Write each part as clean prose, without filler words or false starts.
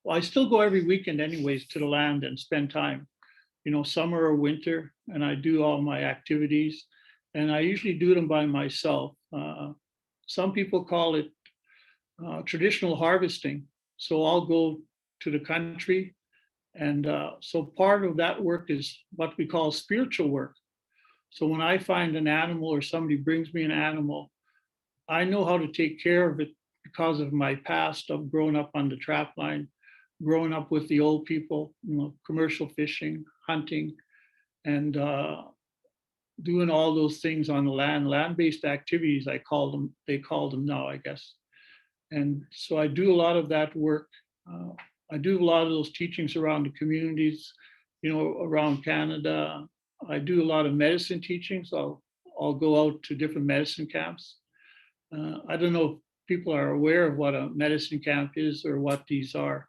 well, I still go every weekend anyways to the land and spend time, summer or winter, and I do all my activities, and I usually do them by myself. Some people call it traditional harvesting. So I'll go to the country, and so part of that work is what we call spiritual work. So when I find an animal or somebody brings me an animal, I know how to take care of it because of my past of growing up on the trap line, growing up with the old people, commercial fishing, hunting, and doing all those things on the land-based activities. They call them now, I guess. And so I do a lot of that work. Uh, I do a lot of those teachings around the communities, around Canada. I do a lot of medicine teachings. I'll go out to different medicine camps. I don't know if people are aware of what a medicine camp is or what these are.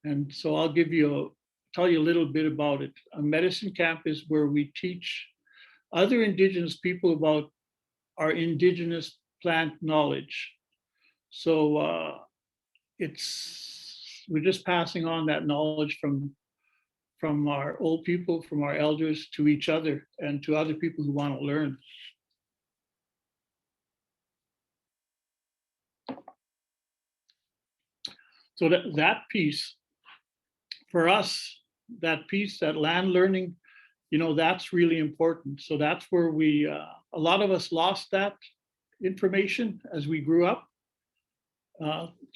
And so I'll tell you a little bit about it. A medicine camp is where we teach other Indigenous people about our Indigenous plant knowledge. So we're just passing on that knowledge from our old people, from our elders to each other and to other people who want to learn. So that piece, for us, that piece, that land learning, that's really important. So that's where a lot of us lost that information as we grew up,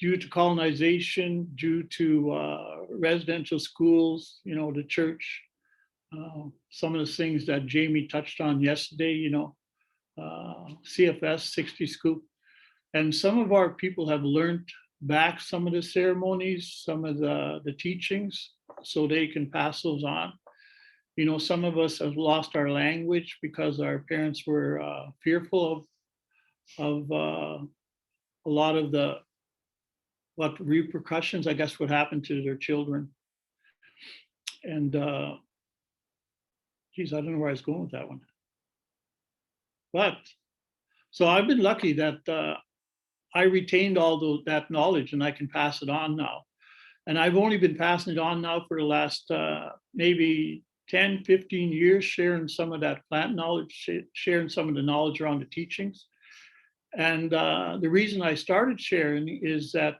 due to colonization, due to residential schools, the church, some of the things that Jamie touched on yesterday, CFS 60 Scoop. And some of our people have learned back some of the ceremonies, some of the teachings, so they can pass those on. Some of us have lost our language because our parents were fearful of a lot of what repercussions, I guess, would happen to their children. And geez, I don't know where I was going with that one. But so I've been lucky that I retained all that knowledge and I can pass it on now. And I've only been passing it on now for the last maybe 10, 15 years, sharing some of that plant knowledge, sharing some of the knowledge around the teachings. And the reason I started sharing is that,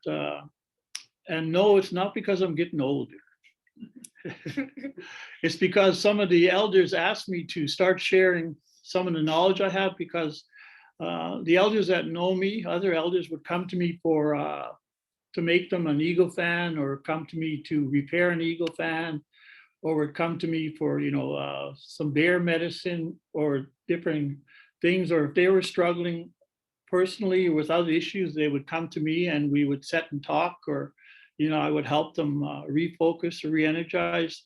and no, it's not because I'm getting older. It's because some of the elders asked me to start sharing some of the knowledge I have, because the elders that know me, other elders would come to me to make them an eagle fan, or come to me to repair an eagle fan, or would come to me for, some bear medicine or different things. Or if they were struggling personally with other issues, they would come to me and we would sit and talk, or, I would help them refocus or re-energize.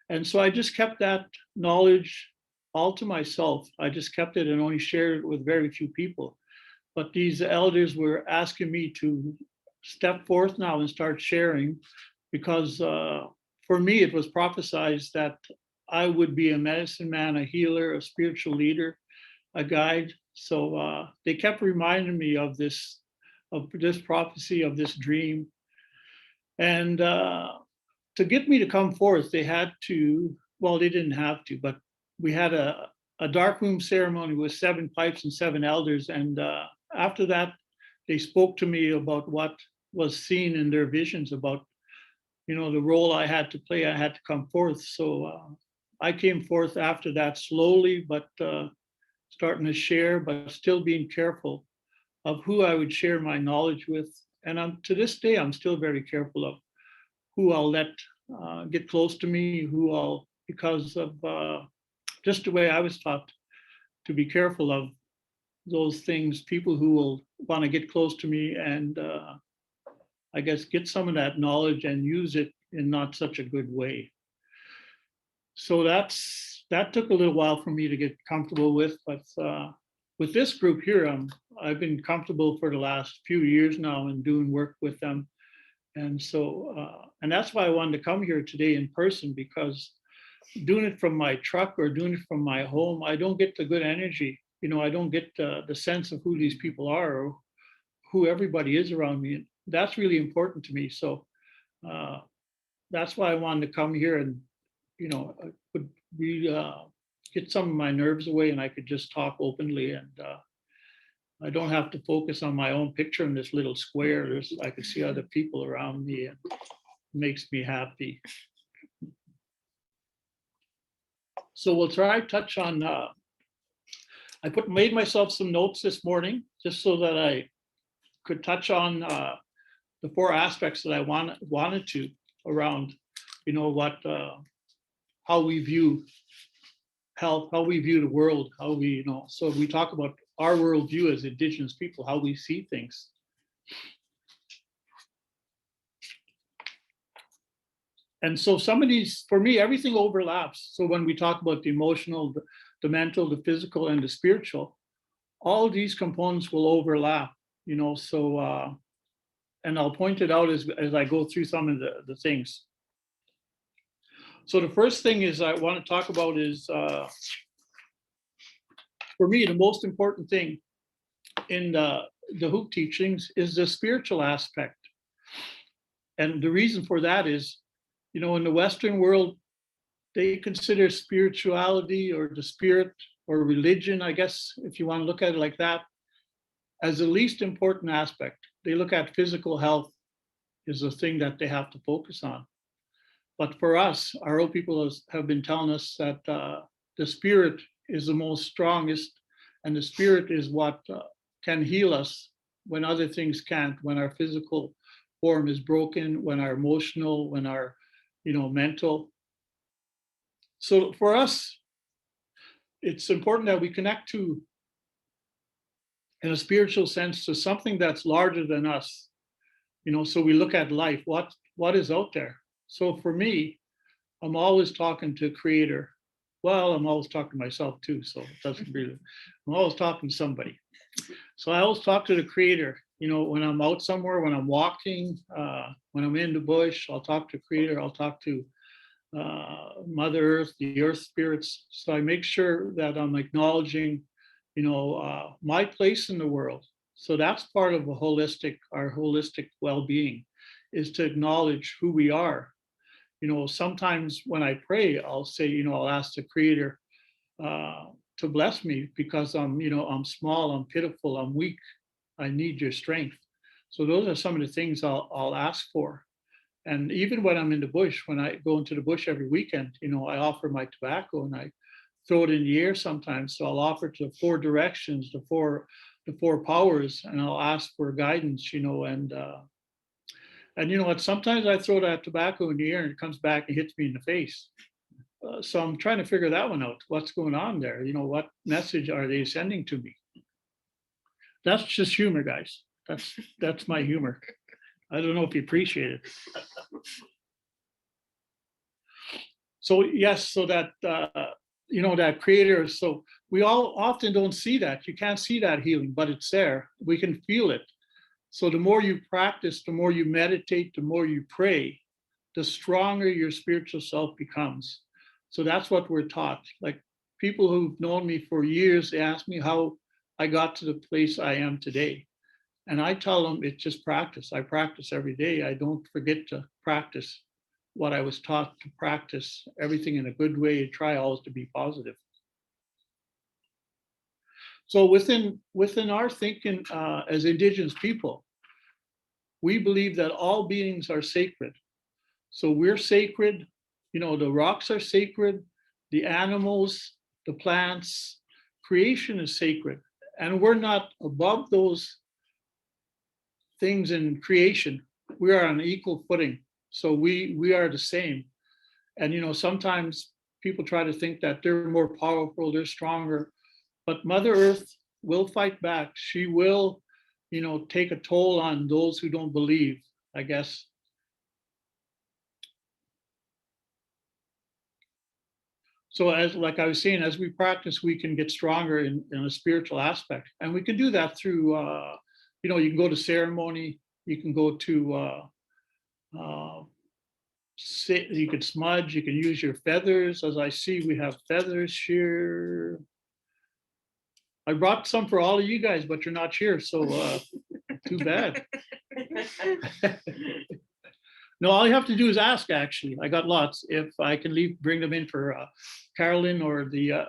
And so I just kept that knowledge all to myself. I just kept it and only shared it with very few people. But these elders were asking me to step forth now and start sharing, because for me, it was prophesized that I would be a medicine man, a healer, a spiritual leader, a guide. So they kept reminding me of this prophecy, of this dream. And to get me to come forth, they had to, well, they didn't have to, but we had a dark room ceremony with 7 pipes and 7 elders. And after that, they spoke to me about what was seen in their visions about, the role I had to play. I had to come forth. So I came forth after that slowly, but starting to share, but still being careful of who I would share my knowledge with. And to this day, I'm still very careful of who I'll let get close to me, because of just the way I was taught to be careful of those things, people who will want to get close to me and I guess get some of that knowledge and use it in not such a good way. So that took a little while for me to get comfortable with, but with this group here, I've been comfortable for the last few years now and doing work with them. And so, and that's why I wanted to come here today in person, because doing it from my truck or doing it from my home, I don't get the good energy. I don't get the sense of who these people are or who everybody is around me. And that's really important to me. So that's why I wanted to come here and, I could be, get some of my nerves away and I could just talk openly and I don't have to focus on my own picture in this little square. I could see other people around me and it makes me happy. So we'll try to touch on, made myself some notes this morning just so that I could touch on the four aspects that I wanted to around, how we view health, how we view the world, how we, so we talk about our worldview as Indigenous people, how we see things. And so some of these, for me, everything overlaps. So when we talk about the emotional, the mental, the physical, and the spiritual, all these components will overlap, so, and I'll point it out as I go through some of the things. So the first thing is I want to talk about is, for me, the most important thing in the Hoop teachings is the spiritual aspect. And the reason for that is, in the Western world, they consider spirituality or the spirit or religion, I guess, if you want to look at it like that, as the least important aspect. They look at physical health is the thing that they have to focus on. But for us, our old people have been telling us that the spirit is the most strongest, and the spirit is what can heal us when other things can't, when our physical form is broken, when our emotional, when our, mental. So for us, it's important that we connect to, in a spiritual sense, to something that's larger than us. So we look at life, what is out there? So for me, I'm always talking to Creator. Well, I'm always talking to myself too, so it doesn't really, I'm always talking to somebody. So I always talk to the Creator. When I'm out somewhere, when I'm walking, when I'm in the bush, I'll talk to Creator, I'll talk to Mother Earth, the earth spirits. So I make sure that I'm acknowledging, my place in the world. So that's part of our holistic well-being, is to acknowledge who we are. Sometimes when I pray, I'll say, I'll ask the Creator to bless me because I'm small, I'm pitiful, I'm weak, I need your strength. So those are some of the things I'll ask for. And even when I'm in the bush, when I go into the bush every weekend, I offer my tobacco and I throw it in the air sometimes. So I'll offer to 4 directions, the four powers, and I'll ask for guidance, and you know what, sometimes I throw that tobacco in the air and it comes back and hits me in the face. So I'm trying to figure that one out. What's going on there? What message are they sending to me? That's just humor, guys. That's my humor. I don't know if you appreciate it. So yes, so that that Creator. So we all often don't see that. You can't see that healing, but it's there. We can feel it. So the more you practice, the more you meditate, the more you pray, the stronger your spiritual self becomes. So that's what we're taught. Like people who've known me for years, they ask me how I got to the place I am today. And I tell them it's just practice. I practice every day. I don't forget to practice what I was taught to practice, everything in a good way, and try always to be positive. So within our thinking as Indigenous people, we believe that all beings are sacred. So we're sacred, the rocks are sacred, the animals, the plants, creation is sacred. And we're not above those things in creation. We are on equal footing. So we are the same. And sometimes people try to think that they're more powerful, they're stronger, but Mother Earth will fight back. She will, take a toll on those who don't believe, I guess. So like I was saying, as we practice, we can get stronger in a spiritual aspect. And we can do that through, you can go to ceremony, you can go to, you could smudge, you can use your feathers. As I see, we have feathers here. I brought some for all of you guys, but you're not here, so too bad. No, all you have to do is ask, actually. I got lots. If I can bring them in for Carolyn or the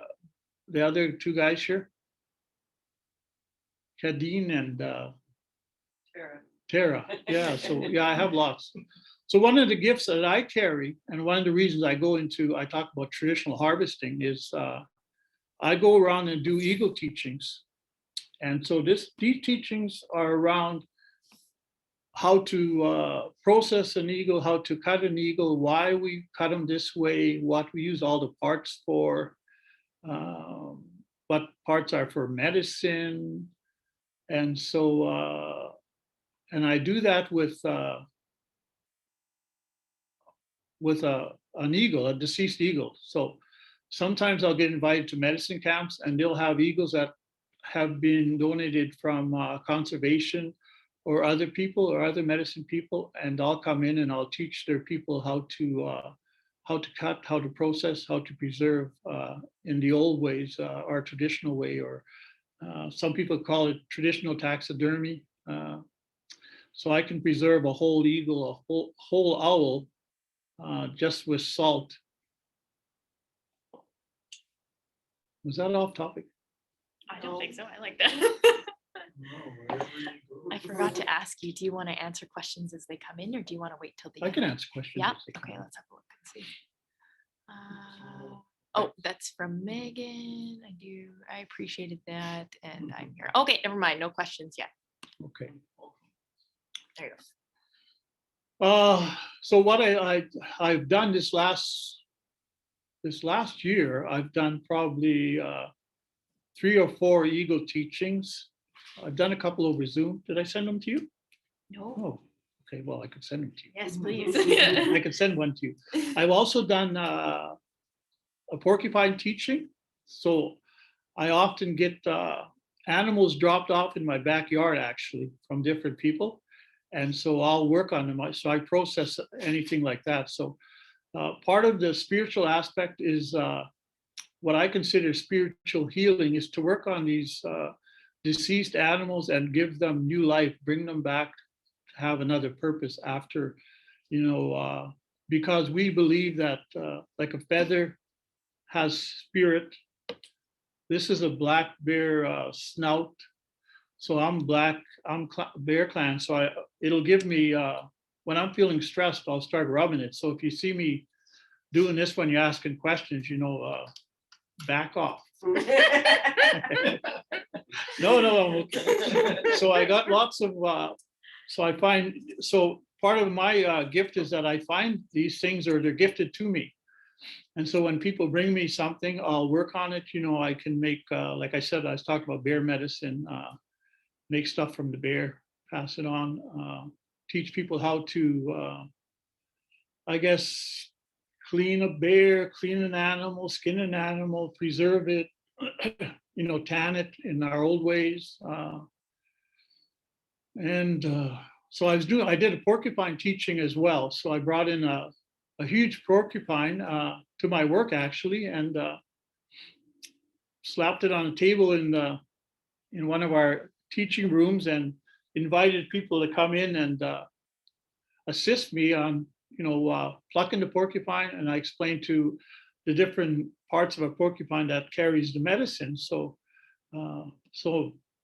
other two guys here. Kadeen and Tara. Yeah, so yeah, I have lots. So one of the gifts that I carry, and one of the reasons I talk about traditional harvesting is I go around and do eagle teachings. And so these teachings are around how to process an eagle, how to cut an eagle, why we cut them this way, what we use all the parts for, what parts are for medicine. And so, and I do that with an eagle, a deceased eagle. So sometimes I'll get invited to medicine camps and they'll have eagles that have been donated from conservation or other people or other medicine people, and I'll come in and I'll teach their people how to cut, how to process, how to preserve in the old ways, our traditional way, or some people call it traditional taxidermy. So I can preserve a whole eagle, a whole owl, just with salt. Was that off topic? I don't think so. I like that. I forgot to ask you, do you want to answer questions as they come in, or do you want to wait till the I end? can answer questions. Yeah. as they come Okay, in. let's have a look and see. Oh, that's from Megan. I appreciated that. And I'm here. Okay, never mind. No questions yet. Okay. There you go. So what I've done this last year, I've done probably 3 or 4 eagle teachings. I've done a couple over Zoom. Did I send them to you? No. Oh, okay. Well, I could send them to you. Yes, please. I could send one to you. I've also done a porcupine teaching. So I often get animals dropped off in my backyard, actually, from different people. And so I'll work on them. So I process anything like that. So part of the spiritual aspect is what I consider spiritual healing, is to work on these deceased animals and give them new life, bring them back to have another purpose after, because we believe that like a feather has spirit. This is a black bear snout. So I'm Bear Clan. So it'll give me, when I'm feeling stressed, I'll start rubbing it. So if you see me doing this when you're asking questions, back off. No, I'm okay. So I got lots of, so part of my gift is that I find these things, or they're gifted to me. And so when people bring me something, I'll work on it. I can make, like I said, I was talking about bear medicine, make stuff from the bear, pass it on, teach people how to, I guess, clean a bear, clean an animal, skin an animal, preserve it, tan it in our old ways. So I did a porcupine teaching as well. So I brought in a huge porcupine to my work, actually, and slapped it on a table in one of our teaching rooms and invited people to come in and assist me on plucking the porcupine. And I explained to the different parts of a porcupine that carries the medicine. So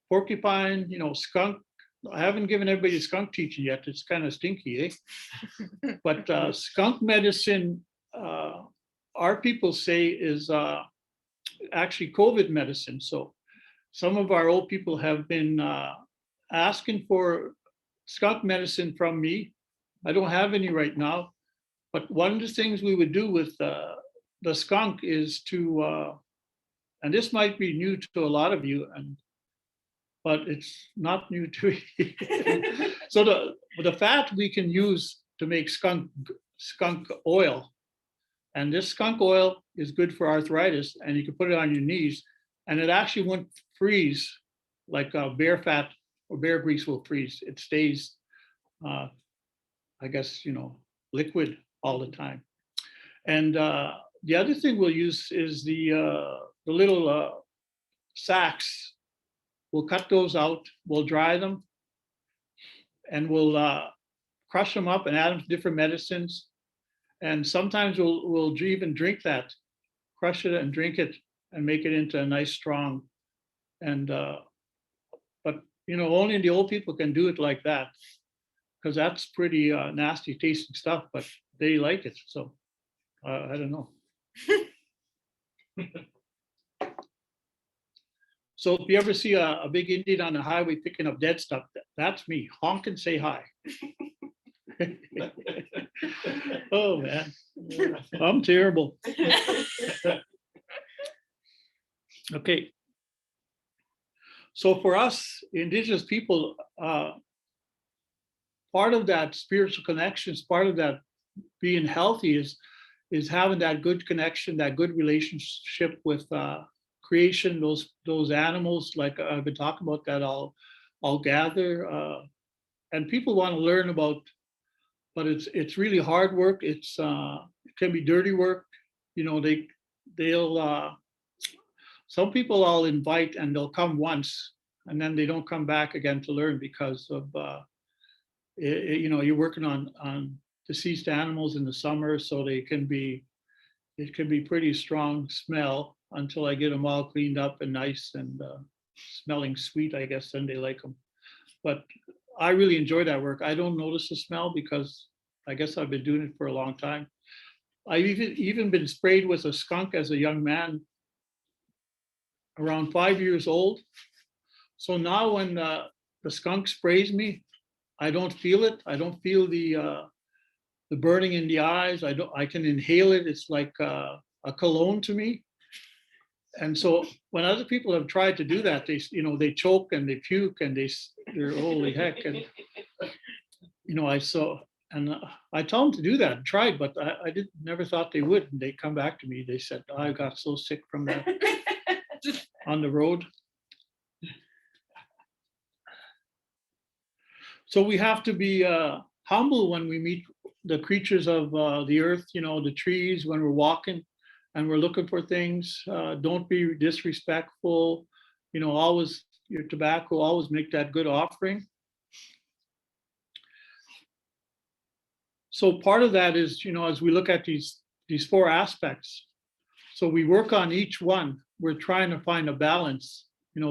porcupine, skunk. I haven't given everybody a skunk teaching yet. It's kind of stinky, eh? But skunk medicine, our people say, is actually COVID medicine. So some of our old people have been asking for skunk medicine from me. I don't have any right now, but one of the things we would do with the skunk is to, and this might be new to a lot of you, but it's not new to me. So the fat we can use to make skunk oil, and this skunk oil is good for arthritis, and you can put it on your knees, and it actually won't freeze like bear fat or bear grease will freeze. It stays, I guess, liquid all the time. And the other thing we'll use is the little sacks. We'll cut those out, we'll dry them, and we'll crush them up and add them to different medicines. And sometimes we'll even drink that, crush it and drink it and make it into a nice strong. And but only the old people can do it like that, because that's pretty nasty tasting stuff, but they like it. So I don't know. So if you ever see a big Indian on the highway picking up dead stuff, that's me. Honk and say hi. Oh man, I'm terrible. Okay. So for us Indigenous people, part of that spiritual connections, part of that being healthy is having that good connection, that good relationship with creation, those animals, like I've been talking about, that I'll gather, and people want to learn about, but it's really hard work. It can be dirty work. They'll some people I'll invite and they'll come once and then they don't come back again to learn because of you're working on deceased animals in the summer, so it can be pretty strong smell until I get them all cleaned up and nice and smelling sweet, I guess, then they like them. But I really enjoy that work. I don't notice the smell because I guess I've been doing it for a long time. I've even been sprayed with a skunk as a young man, around 5 years old. So now when the skunk sprays me, I don't feel it. I don't feel the burning in the eyes. I can inhale it. It's like a cologne to me. And so when other people have tried to do that, they choke and they puke and they're holy heck. And I told them to do that and tried, but I never thought they would. And they come back to me. They said, I got so sick from that on the road. So we have to be humble when we meet the creatures of the earth, the trees, when we're walking and we're looking for things. Don't be disrespectful. Always your tobacco, always make that good offering. So part of that is, as we look at these four aspects, so we work on each one. We're trying to find a balance.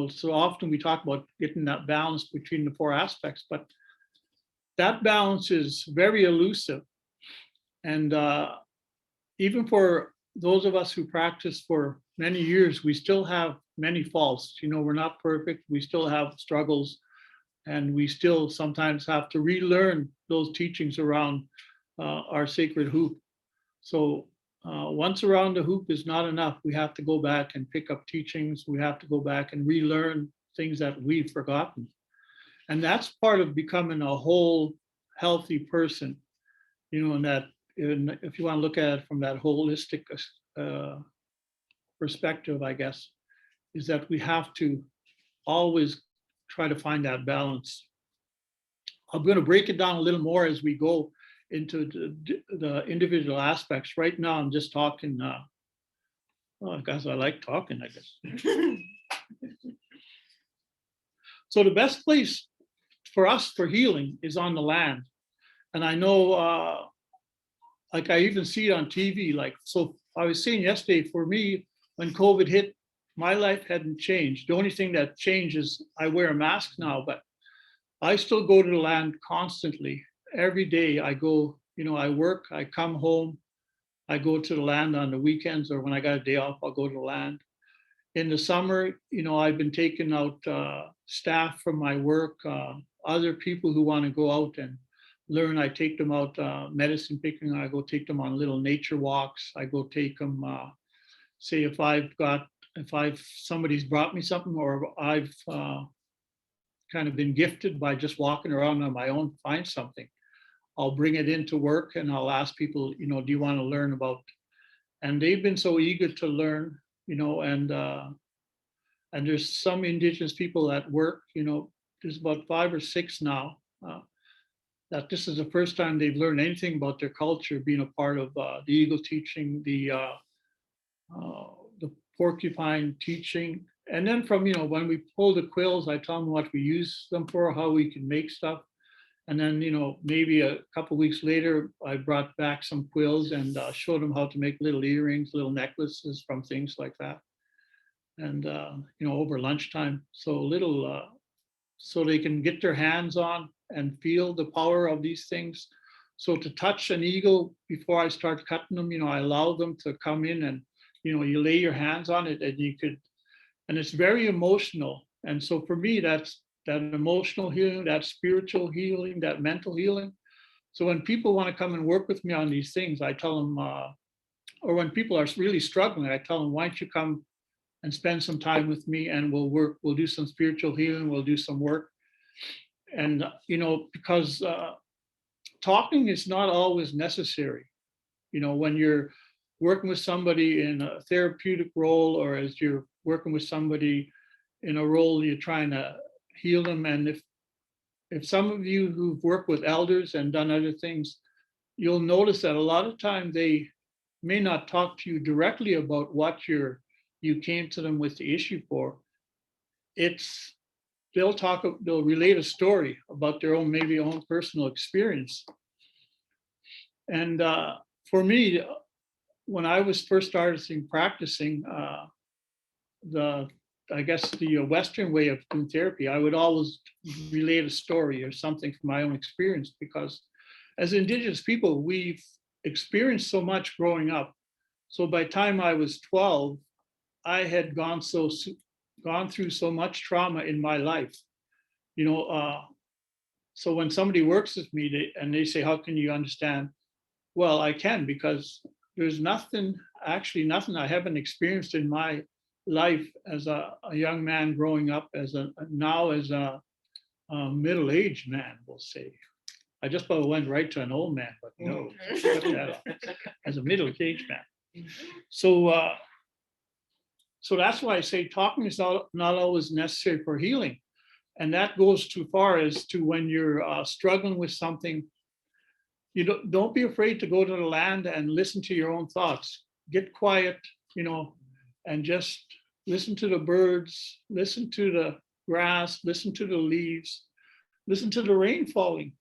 So often we talk about getting that balance between the four aspects, but that balance is very elusive. And even for those of us who practice for many years, we still have many faults. We're not perfect. We still have struggles, and we still sometimes have to relearn those teachings around our sacred hoop. So once around the hoop is not enough. We have to go back and pick up teachings. We have to go back and relearn things that we've forgotten. And that's part of becoming a whole healthy person, and that if you want to look at it from that holistic perspective, I guess, is that we have to always try to find that balance. I'm going to break it down a little more as we go into the individual aspects. Right now, I'm just talking, because I like talking, I guess. So the best place for us for healing is on the land. And I know, like I even see it on TV, so I was saying yesterday, for me, when COVID hit, my life hadn't changed. The only thing that changed is I wear a mask now, but I still go to the land constantly. Every day I go, I work, I come home, I go to the land on the weekends, or when I got a day off, I'll go to the land. In the summer, I've been taking out staff from my work, other people who want to go out and learn. I take them out medicine picking. I go take them on little nature walks. I go take them, say if somebody's brought me something, or I've kind of been gifted by just walking around on my own, find something. I'll bring it into work and I'll ask people, do you want to learn about? And they've been so eager to learn, and there's some Indigenous people at work, there's about 5 or 6 now, that this is the first time they've learned anything about their culture, being a part of the Eagle teaching, the porcupine teaching. And then from, when we pull the quills, I tell them what we use them for, how we can make stuff. And then, maybe a couple weeks later, I brought back some quills and showed them how to make little earrings, little necklaces from things like that. And, over lunchtime, so they can get their hands on and feel the power of these things. So to touch an eagle before I start cutting them, I allow them to come in and, you lay your hands on it and it's very emotional. And so for me, that's that emotional healing, that spiritual healing, that mental healing. So when people want to come and work with me on these things, I tell them, or when people are really struggling, I tell them, why don't you come and spend some time with me and we'll do some spiritual healing, we'll do some work. And, because talking is not always necessary. When you're working with somebody in a therapeutic role, or as you're working with somebody in a role you're trying to heal them. And if some of you who've worked with elders and done other things, you'll notice that a lot of time they may not talk to you directly about what you came to them with the issue for. They'll relate a story about their own, maybe own personal experience. And for me, when I was first starting practicing, I guess the Western way of doing therapy, I would always relate a story or something from my own experience, because as Indigenous people, we've experienced so much growing up. So by the time I was 12, I had gone through so much trauma in my life. So when somebody works with me and they say, how can you understand? Well, I can, because there's nothing I haven't experienced in my life as a young man growing up, as a middle-aged man, we'll say. I just about went right to an old man, but no, cut that off. As a middle-aged man. So that's why I say talking is not always necessary for healing. And that goes too far as to when you're struggling with something. Don't be afraid to go to the land and listen to your own thoughts. Get quiet, and just listen to the birds, listen to the grass, listen to the leaves, listen to the rain falling,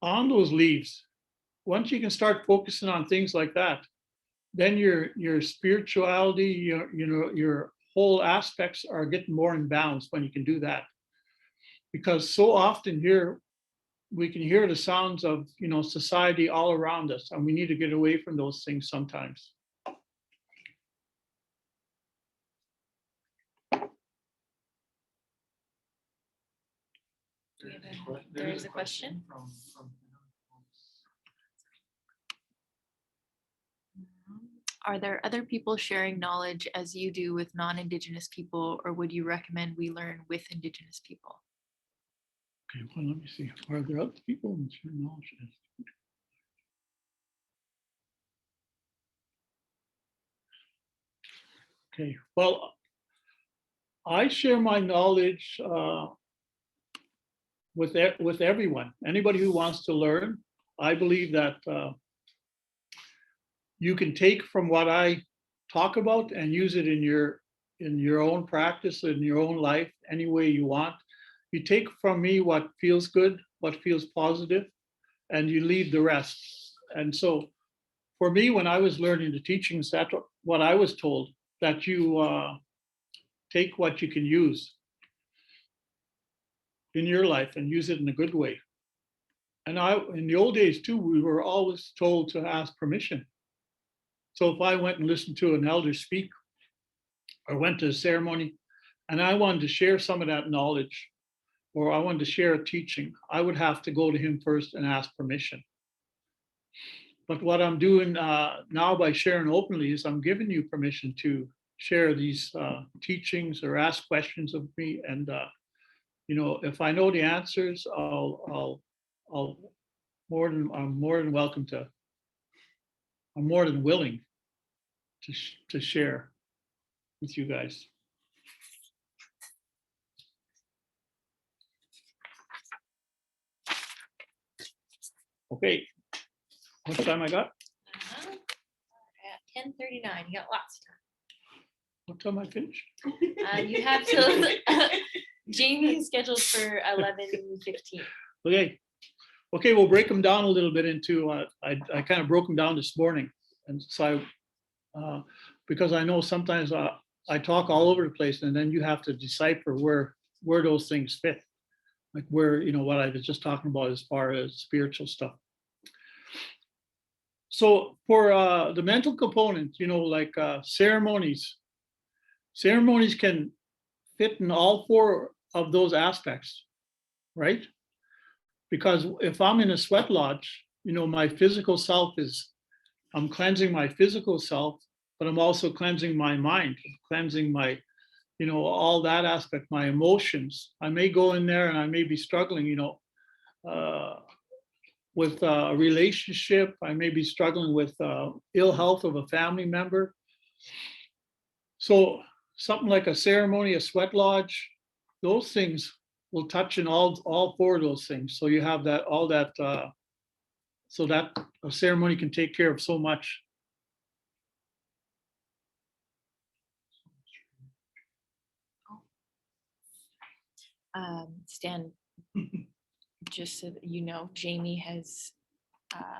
on those leaves. Once you can start focusing on things like that, then your spirituality, your whole aspects are getting more in balance when you can do that. Because so often here, we can hear the sounds of, society all around us, and we need to get away from those things sometimes. There is a question. Are there other people sharing knowledge as you do with non-Indigenous people, or would you recommend we learn with Indigenous people? Okay, well, let me see. Are there other people in sharing knowledge? Okay, well, I share my knowledge with everyone. Anybody who wants to learn. I believe that you can take from what I talk about and use it in your own practice, in your own life, any way you want. You take from me what feels good, what feels positive, and you leave the rest. And so for me, when I was learning the teachings, that's what I was told, that you take what you can use in your life and use it in a good way. And in the old days too, we were always told to ask permission. So if I went and listened to an elder speak, or went to a ceremony, and I wanted to share some of that knowledge, or I wanted to share a teaching, I would have to go to him first and ask permission. But what I'm doing now by sharing openly is I'm giving you permission to share these teachings or ask questions of me. And if I know the answers, I'm more than welcome to. I'm more than willing to share with you guys. Okay, how much time I got? At 10:39, you got lots of time. What time I finish? You have till Jamie is scheduled for 11:15. Okay. Okay, we'll break them down a little bit into, I kind of broke them down this morning. And so because I know sometimes I talk all over the place and then you have to decipher where those things fit. Like where, what I was just talking about as far as spiritual stuff. So for the mental component, like ceremonies can fit in all four of those aspects, right? Because if I'm in a sweat lodge, my physical self I'm cleansing my physical self, but I'm also cleansing my mind, cleansing my, all that aspect, my emotions. I may go in there and I may be struggling, uh, with a relationship. I may be struggling with ill health of a family member. So something like a ceremony, a sweat lodge, those things will touch in all four of those things. So you have that, all that, so that a ceremony can take care of so much. Stan, just so that you know, Jamie has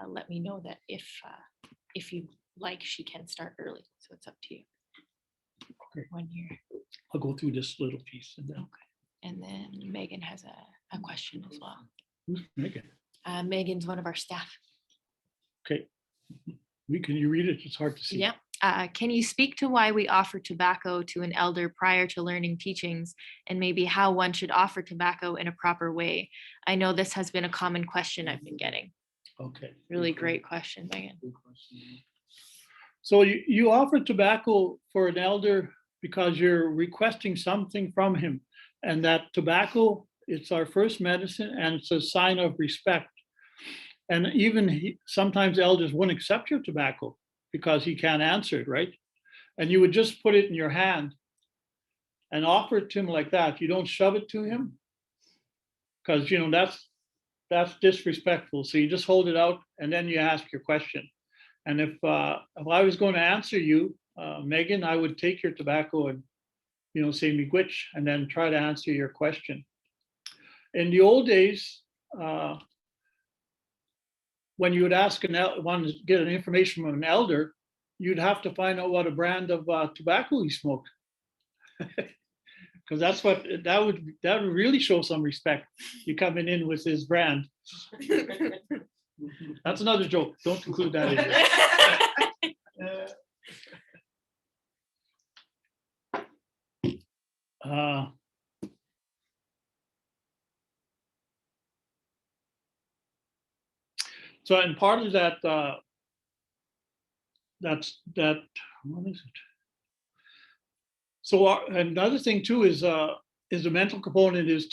let me know that if you like, she can start early. So it's up to you. Okay. When you're I'll go through this little piece and then. okay. And then Megan has a question as well. Who's Megan? Megan's one of our staff. Okay. Can you read it? It's hard to see. Yeah. Can you speak to why we offer tobacco to an elder prior to learning teachings, and maybe how one should offer tobacco in a proper way? I know this has been a common question I've been getting. Okay. Really great question, Megan. So you offer tobacco for an elder because you're requesting something from him, and that tobacco, it's our first medicine and it's a sign of respect. And even sometimes elders wouldn't accept your tobacco because he can't answer it, right? And you would just put it in your hand and offer it to him like that. You don't shove it to him because that's disrespectful. So you just hold it out and then you ask your question. And if I was going to answer you, Megan, I would take your tobacco and say miigwech and then try to answer your question. In the old days, when you would ask want to get an information from an elder, you'd have to find out what a brand of tobacco he smoked, because that would really show some respect. You coming in with his brand. That's another joke. Don't include that in there. So, and part of that, what is it? So another thing too is the mental component is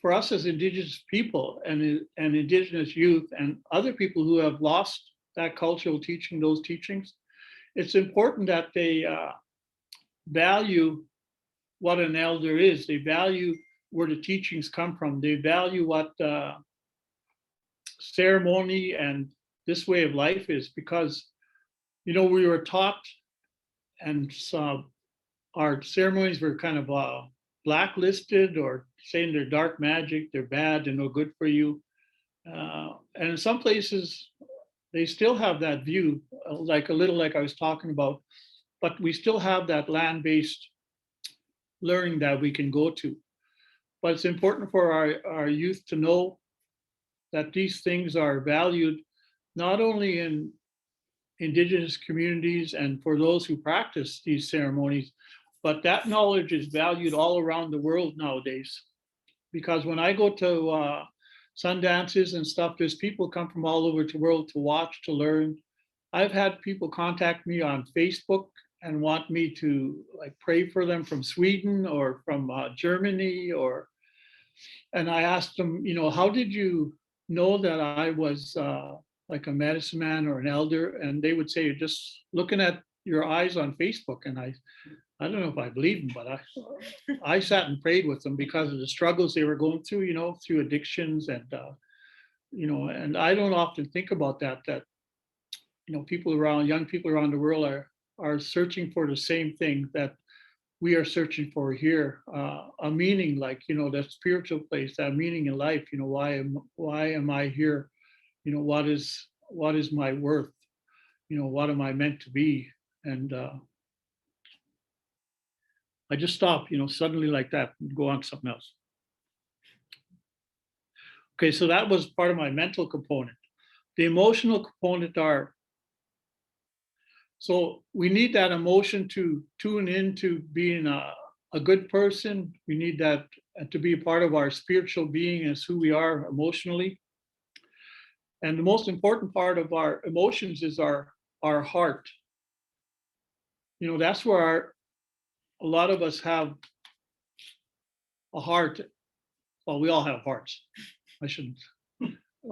for us as Indigenous people and Indigenous youth and other people who have lost that cultural teaching, those teachings, it's important that they value what an elder is. They value where the teachings come from. They value what ceremony and this way of life is, because we were taught, and our ceremonies were kind of blacklisted or saying they're dark magic, they're bad, they're no good for you. And in some places, they still have that view, like a little like I was talking about, but we still have that land-based learning that we can go to. But it's important for our youth to know that these things are valued not only in Indigenous communities and for those who practice these ceremonies, but that knowledge is valued all around the world nowadays. Because when I go to sun dances and stuff, there's people come from all over the world to watch, to learn. I've had people contact me on Facebook and want me to pray for them from Sweden or from Germany, and I asked them, how did you know that I was like a medicine man or an elder? And they would say, just looking at your eyes on Facebook. And I don't know if I believe them, but I sat and prayed with them because of the struggles they were going through, through addictions and, and I don't often think about that young people around the world are searching for the same thing, that we are searching for here, a meaning, like, that spiritual place, that meaning in life. Why am I here? What is my worth? What am I meant to be? And I just stop, suddenly like that, and go on to something else. Okay, so that was part of my mental component. The emotional component are, so we need that emotion to tune into being a good person. We need that to be a part of our spiritual being as who we are emotionally. And the most important part of our emotions is our heart. That's where a lot of us have a heart. Well, we all have hearts.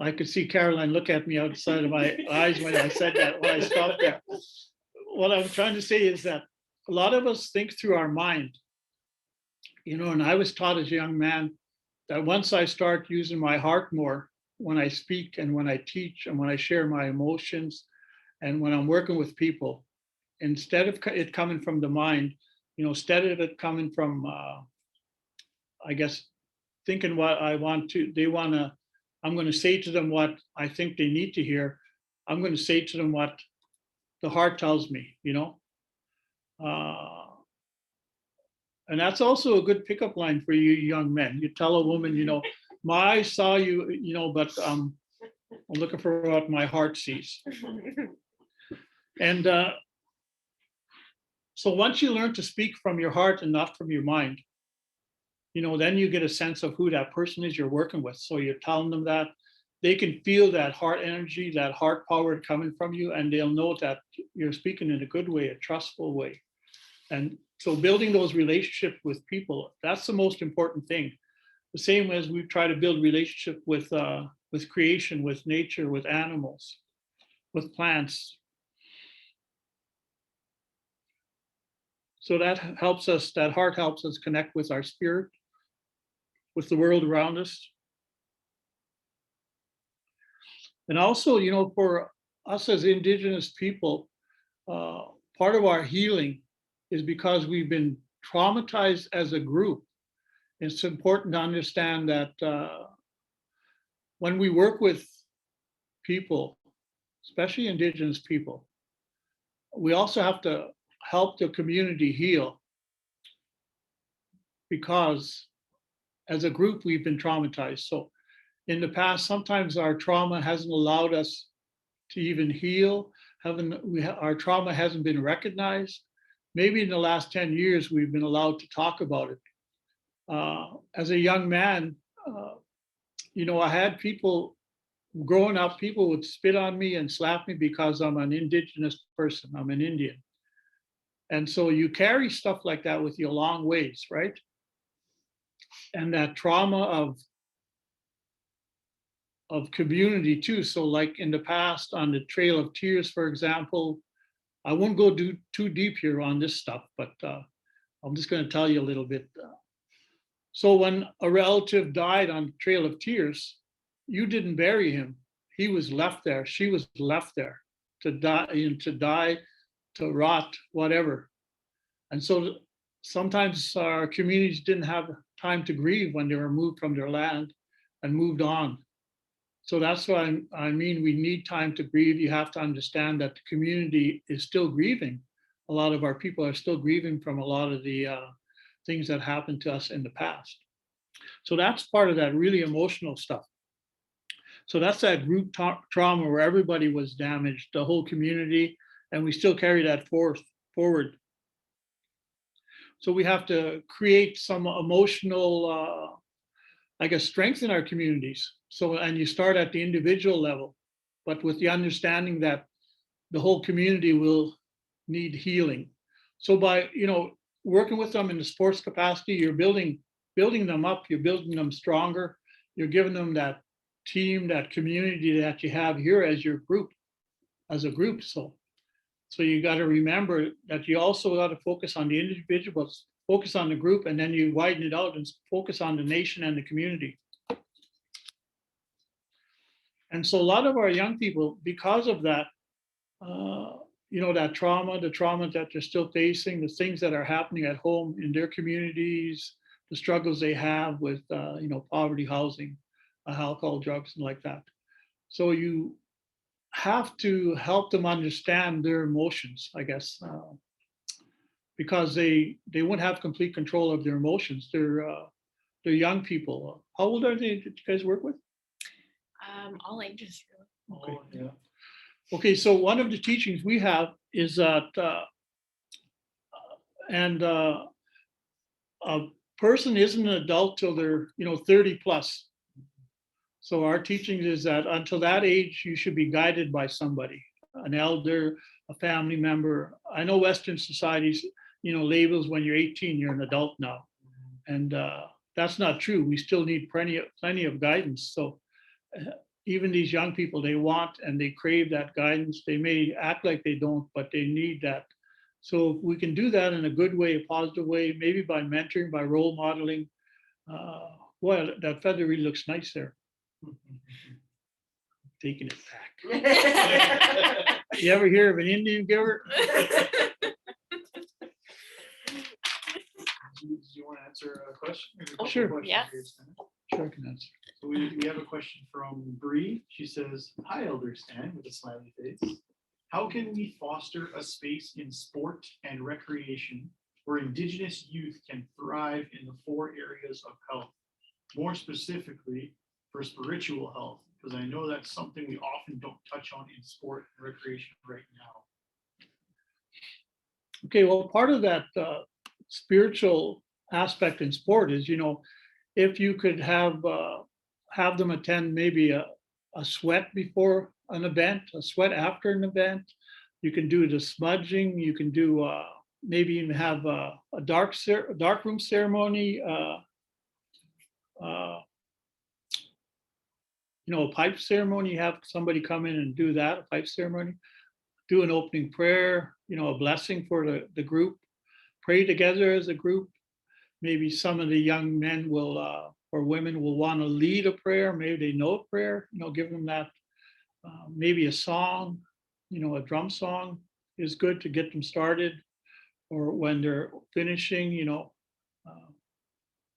I could see Caroline look at me outside of my eyes when I said that, when I stopped there. What I'm trying to say is that a lot of us think through our mind, and I was taught as a young man that once I start using my heart more when I speak and when I teach and when I share my emotions and when I'm working with people, instead of it coming from the mind, instead of it coming from, I guess, thinking what I'm going to say to them what I think they need to hear. I'm going to say to them what the heart tells me, and that's also a good pickup line for you young men. You tell a woman, my eyes saw you, but I'm looking for what my heart sees. And so once you learn to speak from your heart and not from your mind, then you get a sense of who that person is you're working with. So you're telling them that they can feel that heart energy, that heart power coming from you, and they'll know that you're speaking in a good way, a trustful way. And so building those relationships with people, that's the most important thing. The same as we try to build relationship with creation, with nature, with animals, with plants. So that heart helps us connect with our spirit, with the world around us. And also, for us as Indigenous people, part of our healing is because we've been traumatized as a group. It's important to understand that when we work with people, especially Indigenous people, we also have to help the community heal, because as a group, we've been traumatized. So in the past, sometimes our trauma hasn't allowed us to even heal. Our trauma hasn't been recognized. Maybe in the last 10 years, we've been allowed to talk about it. As a young man, I had people growing up, people would spit on me and slap me because I'm an Indigenous person, I'm an Indian. And so you carry stuff like that with you a long ways, right? And that trauma of community too. So like in the past on the Trail of Tears, for example, I won't go too deep here on this stuff, but I'm just going to tell you a little bit. So when a relative died on the Trail of Tears, you didn't bury him. He was left there. She was left there to die, to rot, whatever. And so sometimes our communities didn't have time to grieve when they were moved from their land and moved on. So that's why I mean, we need time to grieve. You have to understand that the community is still grieving. A lot of our people are still grieving from a lot of the things that happened to us in the past. So that's part of that really emotional stuff. So that's that group trauma where everybody was damaged, the whole community, and we still carry that forward. So we have to create some emotional, strength in our communities. So, and you start at the individual level, but with the understanding that the whole community will need healing. So by, working with them in the sports capacity, you're building them up, you're building them stronger, you're giving them that team, that community that you have here as your group, as a group. So you got to remember that you also got to focus on the individuals, focus on the group, and then you widen it out and focus on the nation and the community. And so a lot of our young people, because of that, that trauma, the trauma that they're still facing, the things that are happening at home in their communities, the struggles they have with, poverty, housing, alcohol, drugs, and like that. So you have to help them understand their emotions, I guess, because they won't have complete control of their emotions. They're young people. How old are they that you guys work with? All ages, really. Okay. Oh, yeah. Okay, so one of the teachings we have is that, and a person isn't an adult till they're 30 plus. So our teaching is that until that age, you should be guided by somebody, an elder, a family member. I know Western societies, labels when you're 18, you're an adult now, and that's not true. We still need plenty of guidance. So even these young people, they want and they crave that guidance. They may act like they don't, but they need that. So if we can do that in a good way, a positive way, maybe by mentoring, by role modeling, well, that feather really looks nice there. Taking it back. You ever hear of an Indian giver? Do you want to answer a question? There's a Oh, couple sure. questions Yeah. here, Stan. Sure, I can answer. So we have a question from Bree. She says, "Hi, Elder Stan," with a smiley face. "How can we foster a space in sport and recreation where Indigenous youth can thrive in the 4 areas of health? More specifically, for spiritual health, because I know that's something we often don't touch on in sport and recreation right now." Okay, well, part of that spiritual aspect in sport is, if you could have them attend maybe a sweat before an event, a sweat after an event. You can do the smudging. You can do maybe even have a dark room ceremony. A pipe ceremony. You have somebody come in and do that, a pipe ceremony. Do an opening prayer. A blessing for the group. Pray together as a group. Maybe some of the young men will or women will want to lead a prayer. Maybe they know a prayer. Give them that. Maybe a song, a drum song is good to get them started, or when they're finishing.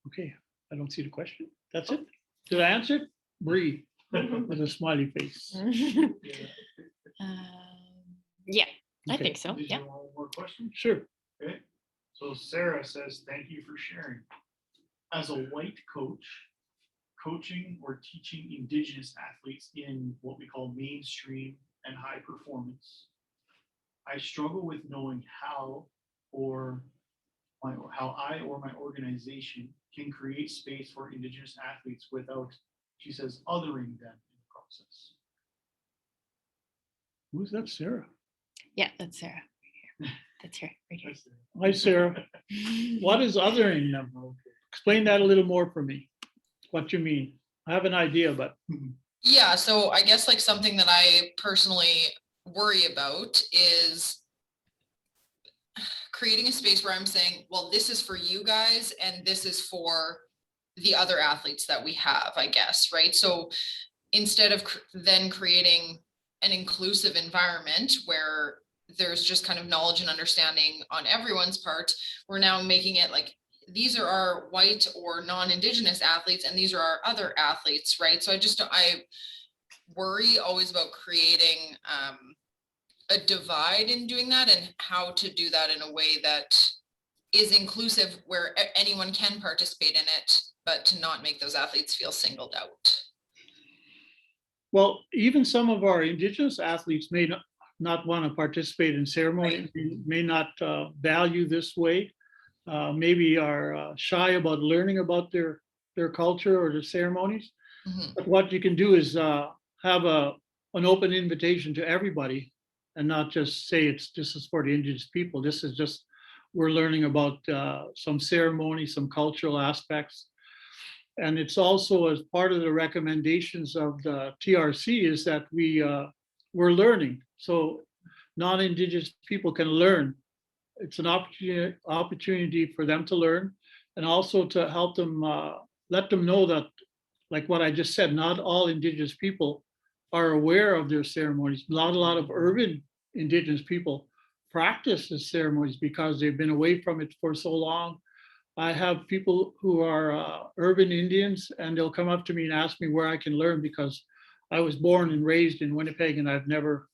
Okay, I don't see the question. That's it. Did I answer it? Bree with a smiley face. Yeah, I Okay. think so. Did Yeah. you want one more question? Sure. Okay, so Sarah says, "Thank you for sharing. As a white coach, coaching or teaching Indigenous athletes in what we call mainstream and high performance, I struggle with knowing how I or my organization can create space for Indigenous athletes without," she says, "othering them in the process." Who's that, Sarah? Yeah, that's Sarah. That's her right here. That's it. Hi, Sarah. What is othering them? Okay. Explain that a little more for me. What you mean? I have an idea, but Yeah, so I guess like something that I personally worry about is creating a space where I'm saying, well, this is for you guys and this is for the other athletes that we have, I guess, right? So instead of then creating an inclusive environment where there's just kind of knowledge and understanding on everyone's part, we're now making it like, these are our white or non-Indigenous athletes and these are our other athletes, right? So I worry always about creating a divide in doing that, and how to do that in a way that is inclusive where anyone can participate in it, but to not make those athletes feel singled out. well, even some of our Indigenous athletes may not want to participate in ceremony, may not value this way, maybe are shy about learning about their culture or their ceremonies. Mhm. But what you can do is have an open invitation to everybody, and not just say this is for the Indigenous people. This is just, we're learning about some ceremony, some cultural aspects. And it's also as part of the recommendations of the TRC is that we're learning. So non-Indigenous people can learn. It's an opportunity for them to learn, and also to help them, let them know that, like what I just said, not all Indigenous people are aware of their ceremonies. Not a lot of urban Indigenous people practice the ceremonies because they've been away from it for so long. I have people who are urban Indians, and they'll come up to me and ask me where I can learn because I was born and raised in Winnipeg and I've never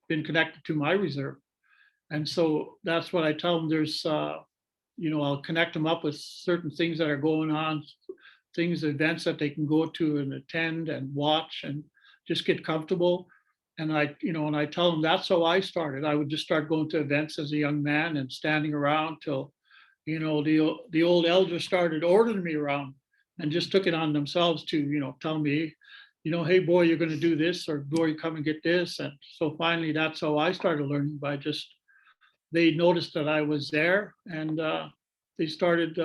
been connected to my reserve. And so that's what I tell them. There's, I'll connect them up with certain things that are going on, things, events that they can go to and attend and watch and just get comfortable. And I tell them that's how I started. I would just start going to events as a young man and standing around till, the old elders started ordering me around and just took it on themselves to, tell me, hey boy, you're going to do this, or boy, come and get this. And so finally, that's how I started learning, by just, they noticed that I was there, and they started,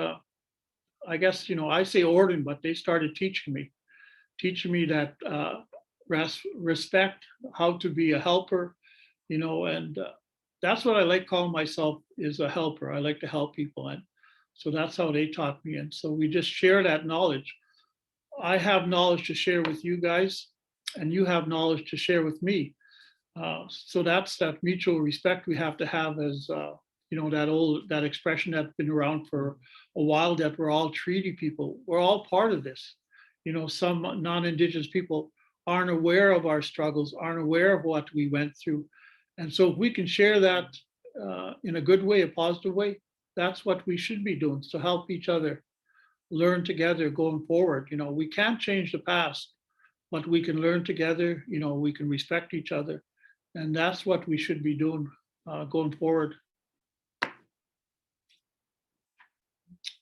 I guess, I say ordering, but they started teaching me that respect, how to be a helper, and that's what I like calling myself, is a helper. I like to help people. And so that's how they taught me. And so we just share that knowledge. I have knowledge to share with you guys, and you have knowledge to share with me. So that's that mutual respect we have to have, as that expression that's been around for a while, that we're all treaty people. We're all part of this. Some non-Indigenous people aren't aware of our struggles, aren't aware of what we went through. And so if we can share that in a good way, a positive way, that's what we should be doing, to help each other learn together going forward. We can't change the past, but we can learn together, we can respect each other. And that's what we should be doing going forward. Is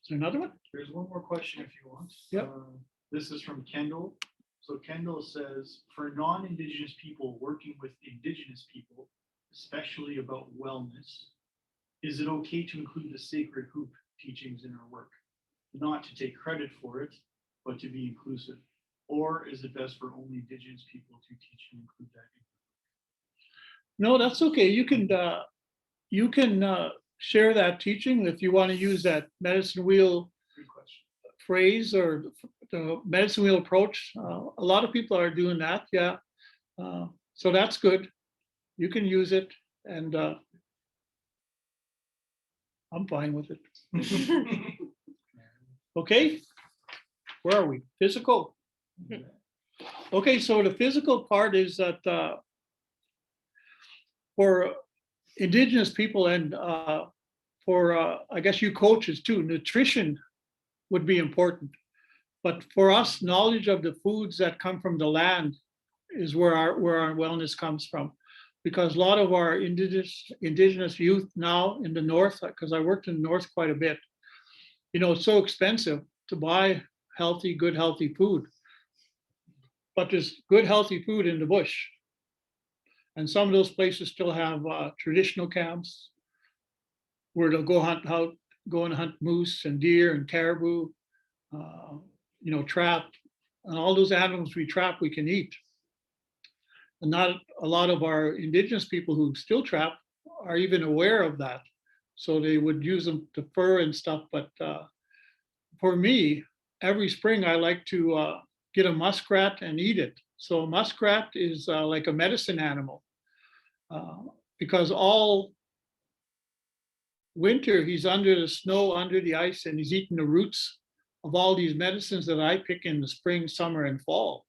there another one? There's one more question if you want. Yep. This is from Kendall. So Kendall says, for non-Indigenous people working with Indigenous people, especially about wellness, is it okay to include the sacred hoop teachings in our work? Not to take credit for it, but to be inclusive? Or is it best for only Indigenous people to teach and include that? No, that's okay. You can share that teaching if you want to use that medicine wheel Good question. phrase, or the medicine wheel approach. A lot of people are doing that. Yeah. So that's good. You can use it, and I'm fine with it. Okay. Where are we? Physical. Okay. So the physical part is that for Indigenous people, and for I guess you coaches too, nutrition would be important. But for us, knowledge of the foods that come from the land is where our wellness comes from. Because a lot of our indigenous youth now in the north, because I worked in the north quite a bit, it's so expensive to buy good healthy food. But there's good healthy food in the bush. And some of those places still have traditional camps where they'll go and hunt moose and deer and caribou, trap, and all those animals we trap, we can eat. And not a lot of our Indigenous people who still trap are even aware of that. So they would use them to fur and stuff. But for me, every spring I like to get a muskrat and eat it. So a muskrat is like a medicine animal, because all winter he's under the snow, under the ice, and he's eating the roots of all these medicines that I pick in the spring, summer, and fall.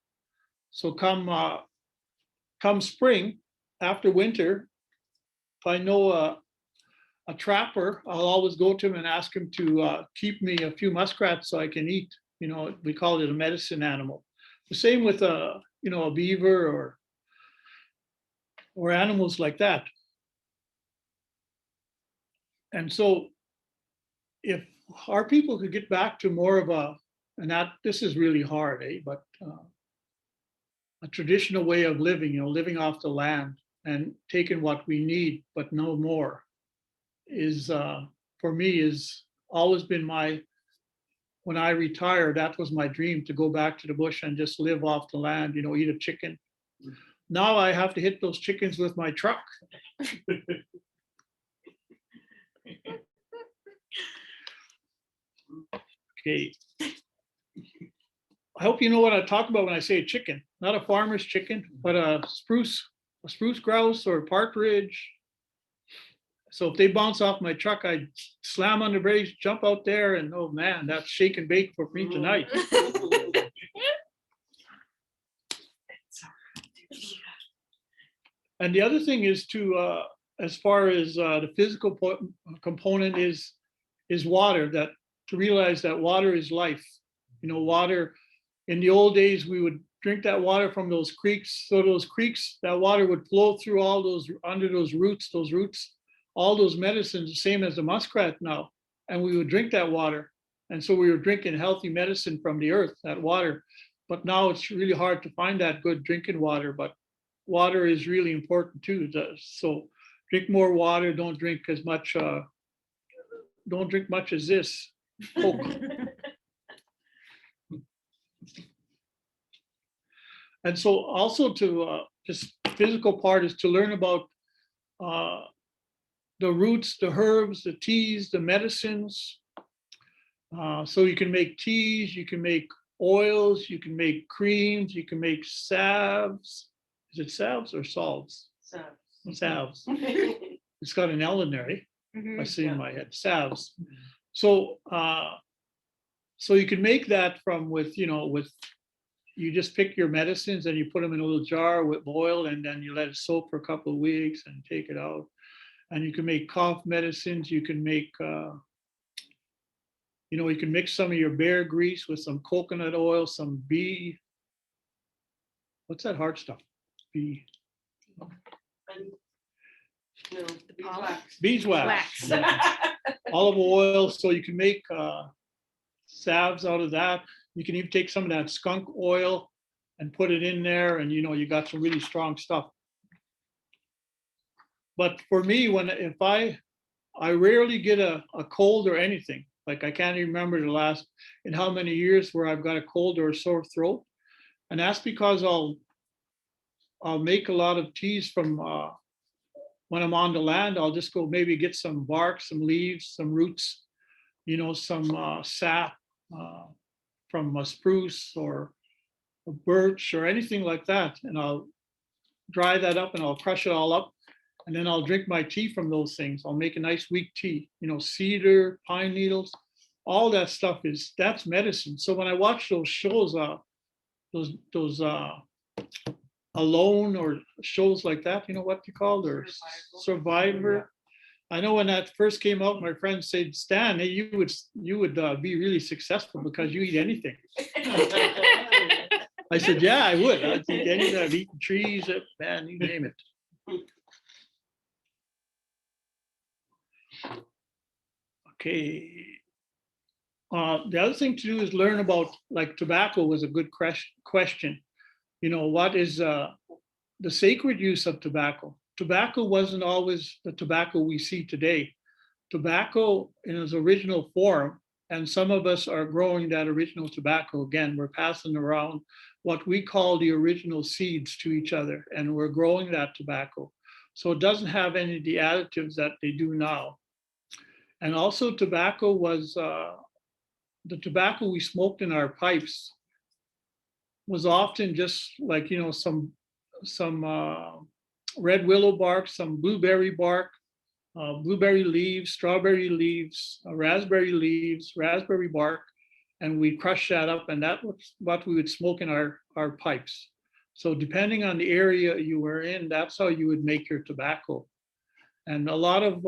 So come spring, after winter, if I know a trapper, I'll always go to him and ask him to keep me a few muskrats so I can eat. We call it a medicine animal. The same with a beaver or animals like that. And so if our people could get back to more of this is really hard, but a traditional way of living, living off the land and taking what we need, but no more, is for me is always been when I retired, that was my dream, to go back to the bush and just live off the land, eat a chicken. Now I have to hit those chickens with my truck. Okay. I hope you know what I talk about when I say chicken. Not a farmer's chicken, but a spruce a spruce grouse or a partridge. So if they bounce off my truck, I slam on the brakes, jump out there, and oh man, that's shake and bake for me tonight. And the other thing is to, as far as the physical component is water, that to realize that water is life. You know, water, in the old days, we would drink that water from those creeks. So those creeks, that water would flow through all those, under those roots, all those medicines, the same as the muskrat now. And we would drink that water. And so we were drinking healthy medicine from the earth, that water. But now it's really hard to find that good drinking water, but water is really important too. So drink more water, don't drink as much, don't drink much as this Coke. And so also to just physical part is to learn about the roots, the herbs, the teas, the medicines. So you can make teas, you can make oils, you can make creams, you can make salves. Is it salves or salves? Salves. It's got an L in there, eh? I see in my head, salves. So so you can make that from with, you know, with, you just pick your medicines and you put them in a little jar with oil, and then you let it soak for a couple of weeks and take it out. And you can make cough medicines. You can make, you know, you can mix some of your bear grease with some coconut oil, some bee. What's that hard stuff? Bee. Beeswax. Olive oil. So you can make salves out of that. You can even take some of that skunk oil and put it in there, and you know, you got some really strong stuff. But for me, if I rarely get a cold or anything. Like I can't even remember the last in how many years where I've got a cold or a sore throat. And that's because I'll make a lot of teas from when I'm on the land. I'll just go maybe get some bark, some leaves, some roots, you know, some sap from a spruce or a birch or anything like that. And I'll dry that up and I'll crush it all up. And then I'll drink my tea from those things. I'll make a nice weak tea, you know, cedar, pine needles, all that stuff that's medicine. So when I watch those shows, those Alone or shows like that, you know what you call, or Survivor. I know when that first came out, my friend said, Stan, hey, you would be really successful because you eat anything. I said, yeah, I would. I'd eat anything. I've eaten trees, man, you name it. Okay. The other thing to do is learn about, like, tobacco was a good question. You know, what is the sacred use of tobacco? Tobacco wasn't always the tobacco we see today. Tobacco in its original form, and some of us are growing that original tobacco again. We're passing around what we call the original seeds to each other, and we're growing that tobacco. So it doesn't have any of the additives that they do now. And also tobacco was, the tobacco we smoked in our pipes was often just like, you know, some red willow bark, some blueberry bark, blueberry leaves, strawberry leaves, raspberry bark, and we crush that up, and that was what we would smoke in our pipes. So depending on the area you were in, that's how you would make your tobacco. And a lot of,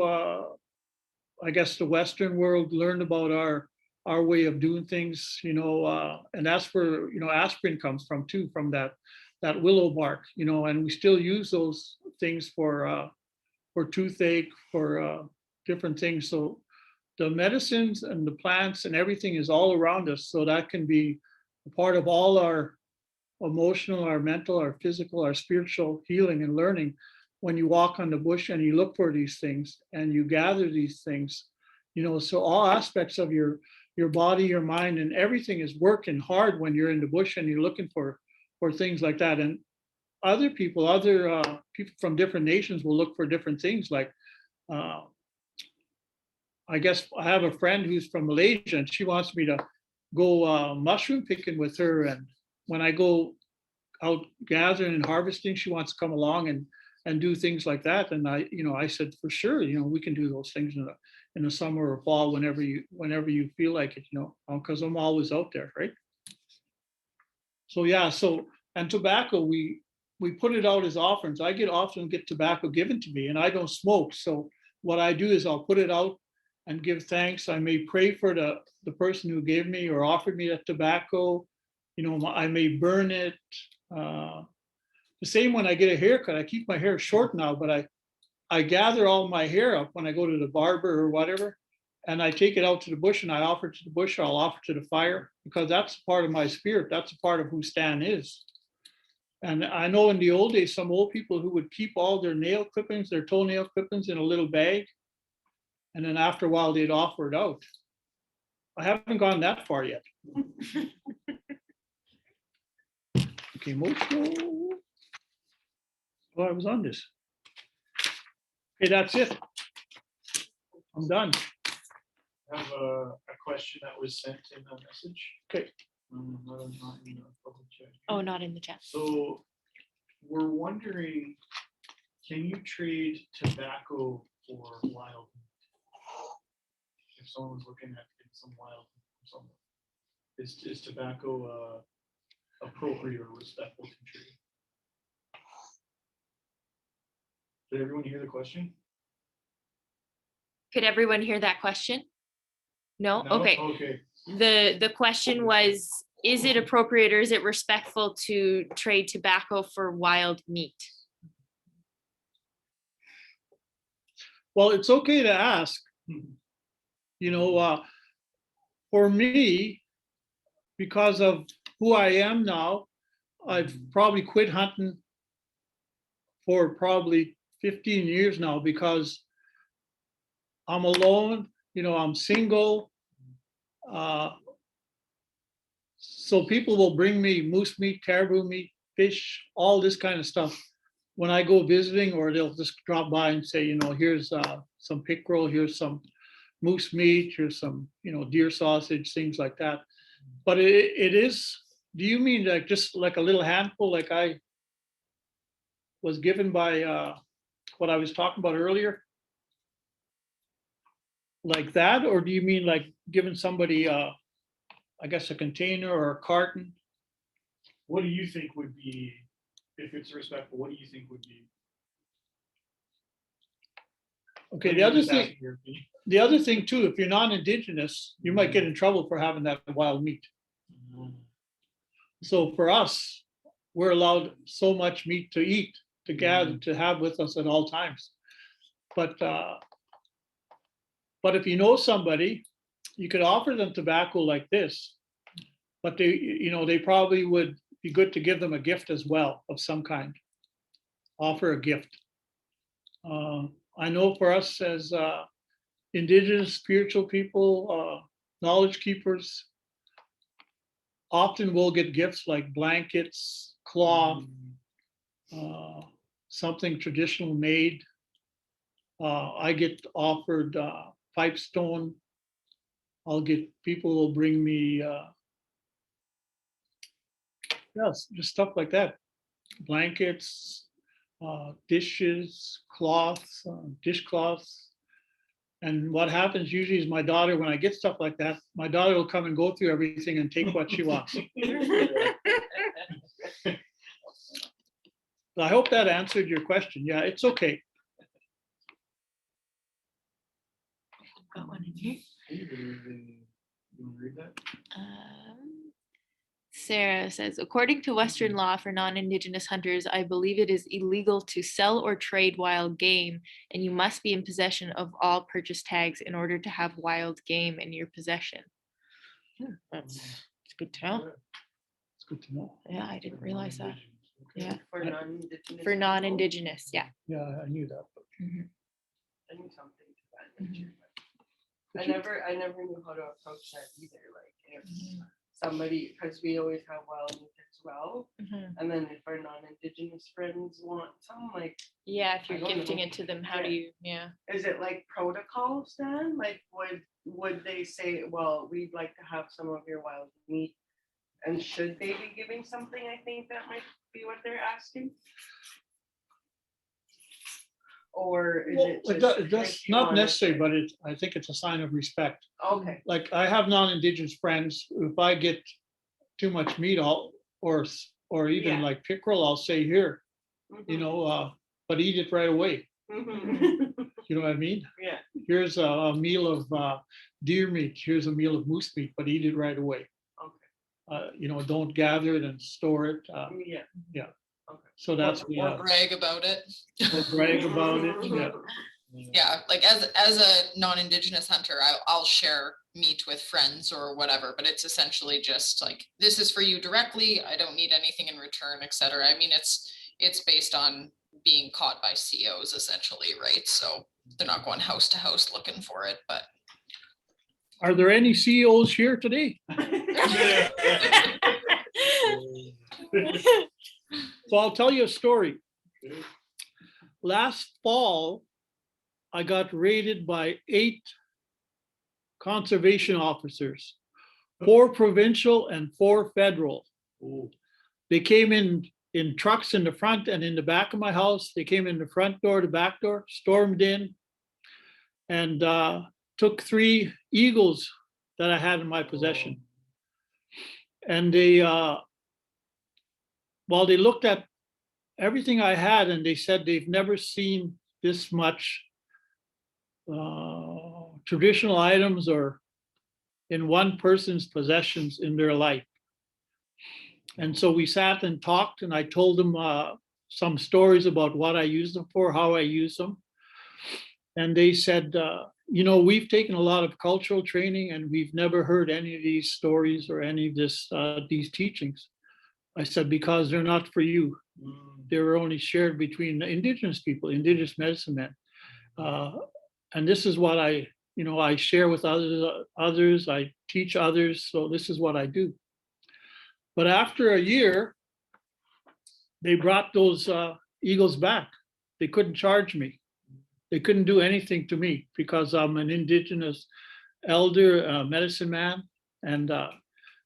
I guess, the Western world learned about our way of doing things, you know, and that's where, you know, aspirin comes from too, from that willow bark, you know, and we still use those things for toothache, for different things. So the medicines and the plants and everything is all around us. So that can be a part of all our emotional, our mental, our physical, our spiritual healing and learning. When you walk on the bush and you look for these things and you gather these things, you know, so all aspects of your body, your mind, and everything is working hard when you're in the bush and you're looking for things like that. And other people from different nations will look for different things. Like, I guess I have a friend who's from Malaysia, and she wants me to go mushroom picking with her. And when I go out gathering and harvesting, she wants to come along and and do things like that. And I said, for sure, we can do those things in the summer or fall, whenever you feel like it, because I'm always out there, right? So, yeah, and tobacco, we put it out as offerings. I often get tobacco given to me, and I don't smoke. So what I do is I'll put it out and give thanks. I may pray for the person who gave me or offered me that tobacco. I may burn it. The same when I get a haircut. I keep my hair short now, but I gather all my hair up when I go to the barber or whatever, and I take it out to the bush and I offer it to the bush, or I'll offer it to the fire, because that's part of my spirit. That's a part of who Stan is. And I know in the old days, some old people who would keep all their nail clippings, their toenail clippings in a little bag, and then after a while they'd offer it out. I haven't gone that far yet. Okay, motion. Oh, I was on this. Okay, that's it. I'm done. I have a question that was sent in a message. Okay. Not in the public chat. Oh, not in the chat. So we're wondering, can you trade tobacco for wild? If someone's looking at getting some wild from someone, is tobacco appropriate or respectful to trade? Did everyone hear the question? Could everyone hear that question? No? No? Okay. Okay. The question was, is it appropriate or is it respectful to trade tobacco for wild meat? Well, it's okay to ask. For me, because of who I am now, I've probably quit hunting for probably 15 years now, because I'm alone, I'm single. So people will bring me moose meat, caribou meat, fish, all this kind of stuff when I go visiting, or they'll just drop by and say, here's some pickerel, here's some moose meat, here's some, deer sausage, things like that. But it is, do you mean like just like a little handful, like I was given by what I was talking about earlier? Like that? Or do you mean like giving somebody, I guess, a container or a carton? What do you think would be, if it's respectful, what do you think would be? Okay, I'm the other just thing, asking your opinion. the other thing too, if you're non-indigenous, you might get in trouble for having that wild meat. So for us, we're allowed so much meat to eat, to gather, to have with us at all times. But if you know somebody, you could offer them tobacco like this, but they probably would be good to give them a gift as well of some kind. Offer a gift. I know for us as indigenous spiritual people, knowledge keepers, often we'll get gifts like blankets, cloth, something traditional made. I get offered pipestone. People will bring me, yes, just stuff like that. Blankets, dishes, cloths, dishcloths. And what happens usually is my daughter, when I get stuff like that, my daughter will come and go through everything and take what she wants. I hope that answered your question. Yeah, it's okay. Got one in here. You wanna read that? Sarah says, according to Western law for non-Indigenous hunters, I believe it is illegal to sell or trade wild game, and you must be in possession of all purchase tags in order to have wild game in your possession. That's good to know. It's good to know. Yeah, I didn't realize that. Yeah, For non-indigenous. for non-Indigenous, yeah. Yeah, I knew that. Mhm. I knew something to that nature, but I never knew how to approach that either, like if somebody, because we always have wild meat as well, Mhm. and then if our non-indigenous friends want some, like, Yeah, if I you're don't gifting know. it to them, how do you, yeah. is it like protocols then? Like, would they say, well, we'd like to have some of your wild meat? And should they be giving something? I think that might be what they're asking. or is Well, it it just? does, like you not wanna necessary, say? but I think it's a sign of respect. Okay. Like I have non-Indigenous friends, if I get too much meat, or even Yeah. like pickerel, I'll say here, you Mhm. know, but eat it right away. Mhm. You know what I mean? Yeah. Here's a meal of deer meat, here's a meal of moose meat, but eat it right away. Okay. You know, don't gather it and store it. Yeah. So that's, Or brag about it. or brag about it, yeah. Yeah, like as a non-Indigenous hunter, I'll share meat with friends or whatever, but it's essentially just like, this is for you directly. I don't need anything in return, etc. I mean, it's based on being caught by COs essentially, right? So they're not going house to house looking for it, but Are there any CEOs here today? So I'll tell you a story. Last fall, I got raided by 8 conservation officers, 4 provincial and 4 federal. They came in trucks in the front and in the back of my house. They came in the front door, the back door, stormed in, and took 3 eagles that I had in my possession. And they, well, they looked at everything I had and they said they've never seen this much traditional items or in one person's possessions in their life. And so we sat and talked, and I told them some stories about what I use them for, how I use them. And they said, you know, we've taken a lot of cultural training and we've never heard any of these stories or any of these teachings. I said, because they're not for you. They were only shared between Indigenous people, Indigenous medicine men. And this is what I share with others, I teach others, so this is what I do. But after a year, they brought those eagles back. They couldn't charge me. They couldn't do anything to me because I'm an Indigenous elder, medicine man. And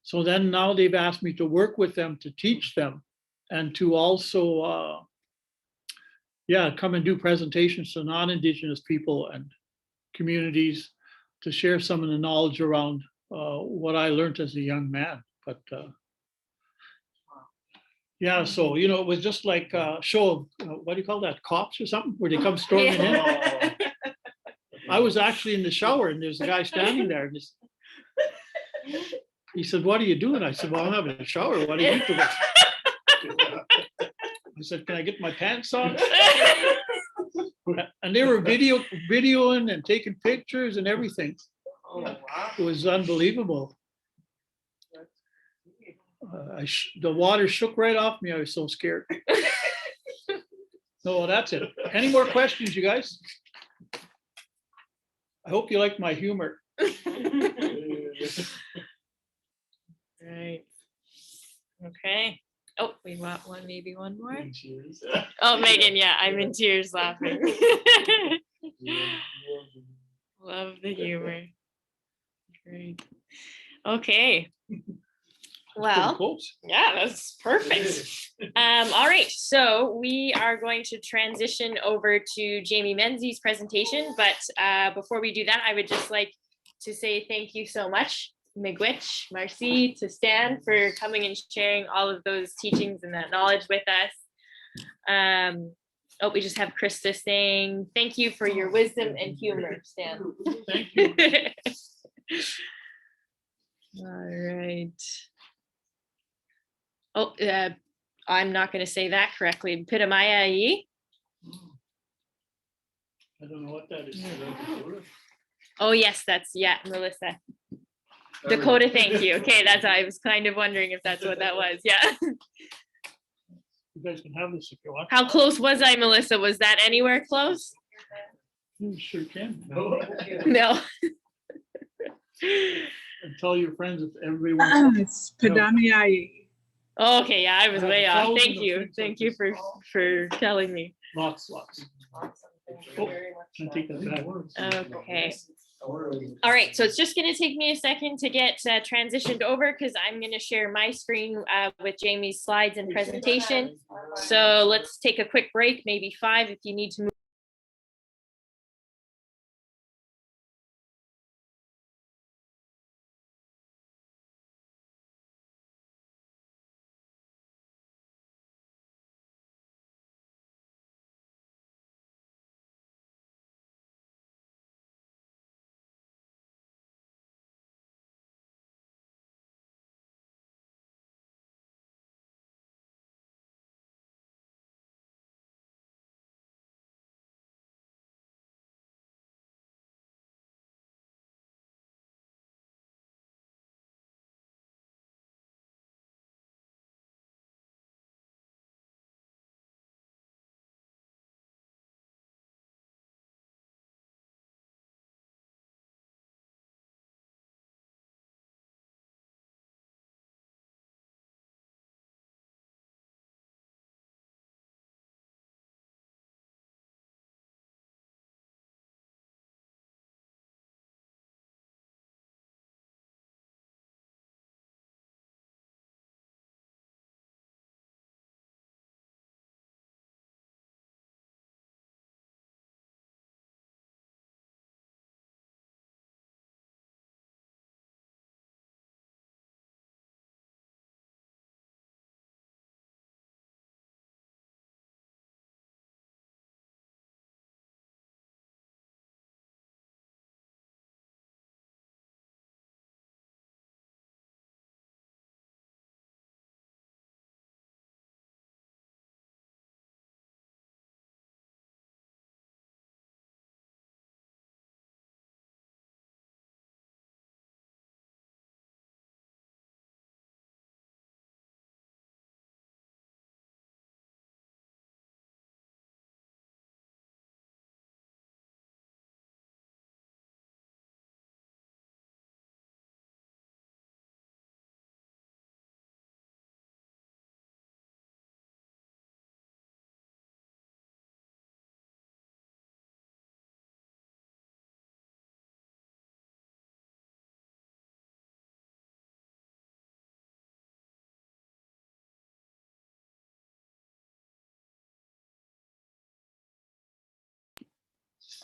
so then now they've asked me to work with them to teach them and to also, come and do presentations to non-Indigenous people and communities to share some of the knowledge around what I learned as a young man. But yeah, so, you know, it was just like a show of, what do you call that, cops or something, where they come storming in. I was actually in the shower and there's a guy standing there. And he said, what are you doing? I said, well, I'm having a shower. What are you doing? I said, can I get my pants on? And they were videoing and taking pictures and everything. Oh, wow. It was unbelievable. The water shook right off me. I was so scared. No, that's it. Any more questions, you guys? I hope you like my humor. Right. Okay. Oh, we want maybe one more. Cheers. Oh, Megan, yeah, I'm in tears laughing. Love the humor. Great. Okay. Pretty Well, close. yeah, that's perfect. All right, so we are going to transition over to Jamie Menzies' presentation, but before we do that, I would just like to say thank you so much, Miigwech, Marcy, to Stan for coming and sharing all of those teachings and that knowledge with us. Oh, we just have Krista saying, thank you for your wisdom and humor, Stan. Thank you. All right. Oh, I'm not going to say that correctly. Pitamaya yi. I don't know what that is. Oh, yes, that's, yeah, Melissa. Dakota, thank you. Okay, that's, I was kind of wondering if that's what that was. Yeah. You guys can have this if you want. How close was I, Melissa? Was that anywhere close? You sure can. No. And tell your friends if everybody wants. It's Padamiai. Okay, yeah, I was I have way a off. thousand Thank of you. things Thank like you this. for telling me. Lots. Awesome. Thank Oh, you very much. Can I take that back? Okay. All right, so it's just going to take me a second to get transitioned over because I'm going to share my screen with Jamie's slides and presentation. So let's take a quick break, maybe 5 if you need to move.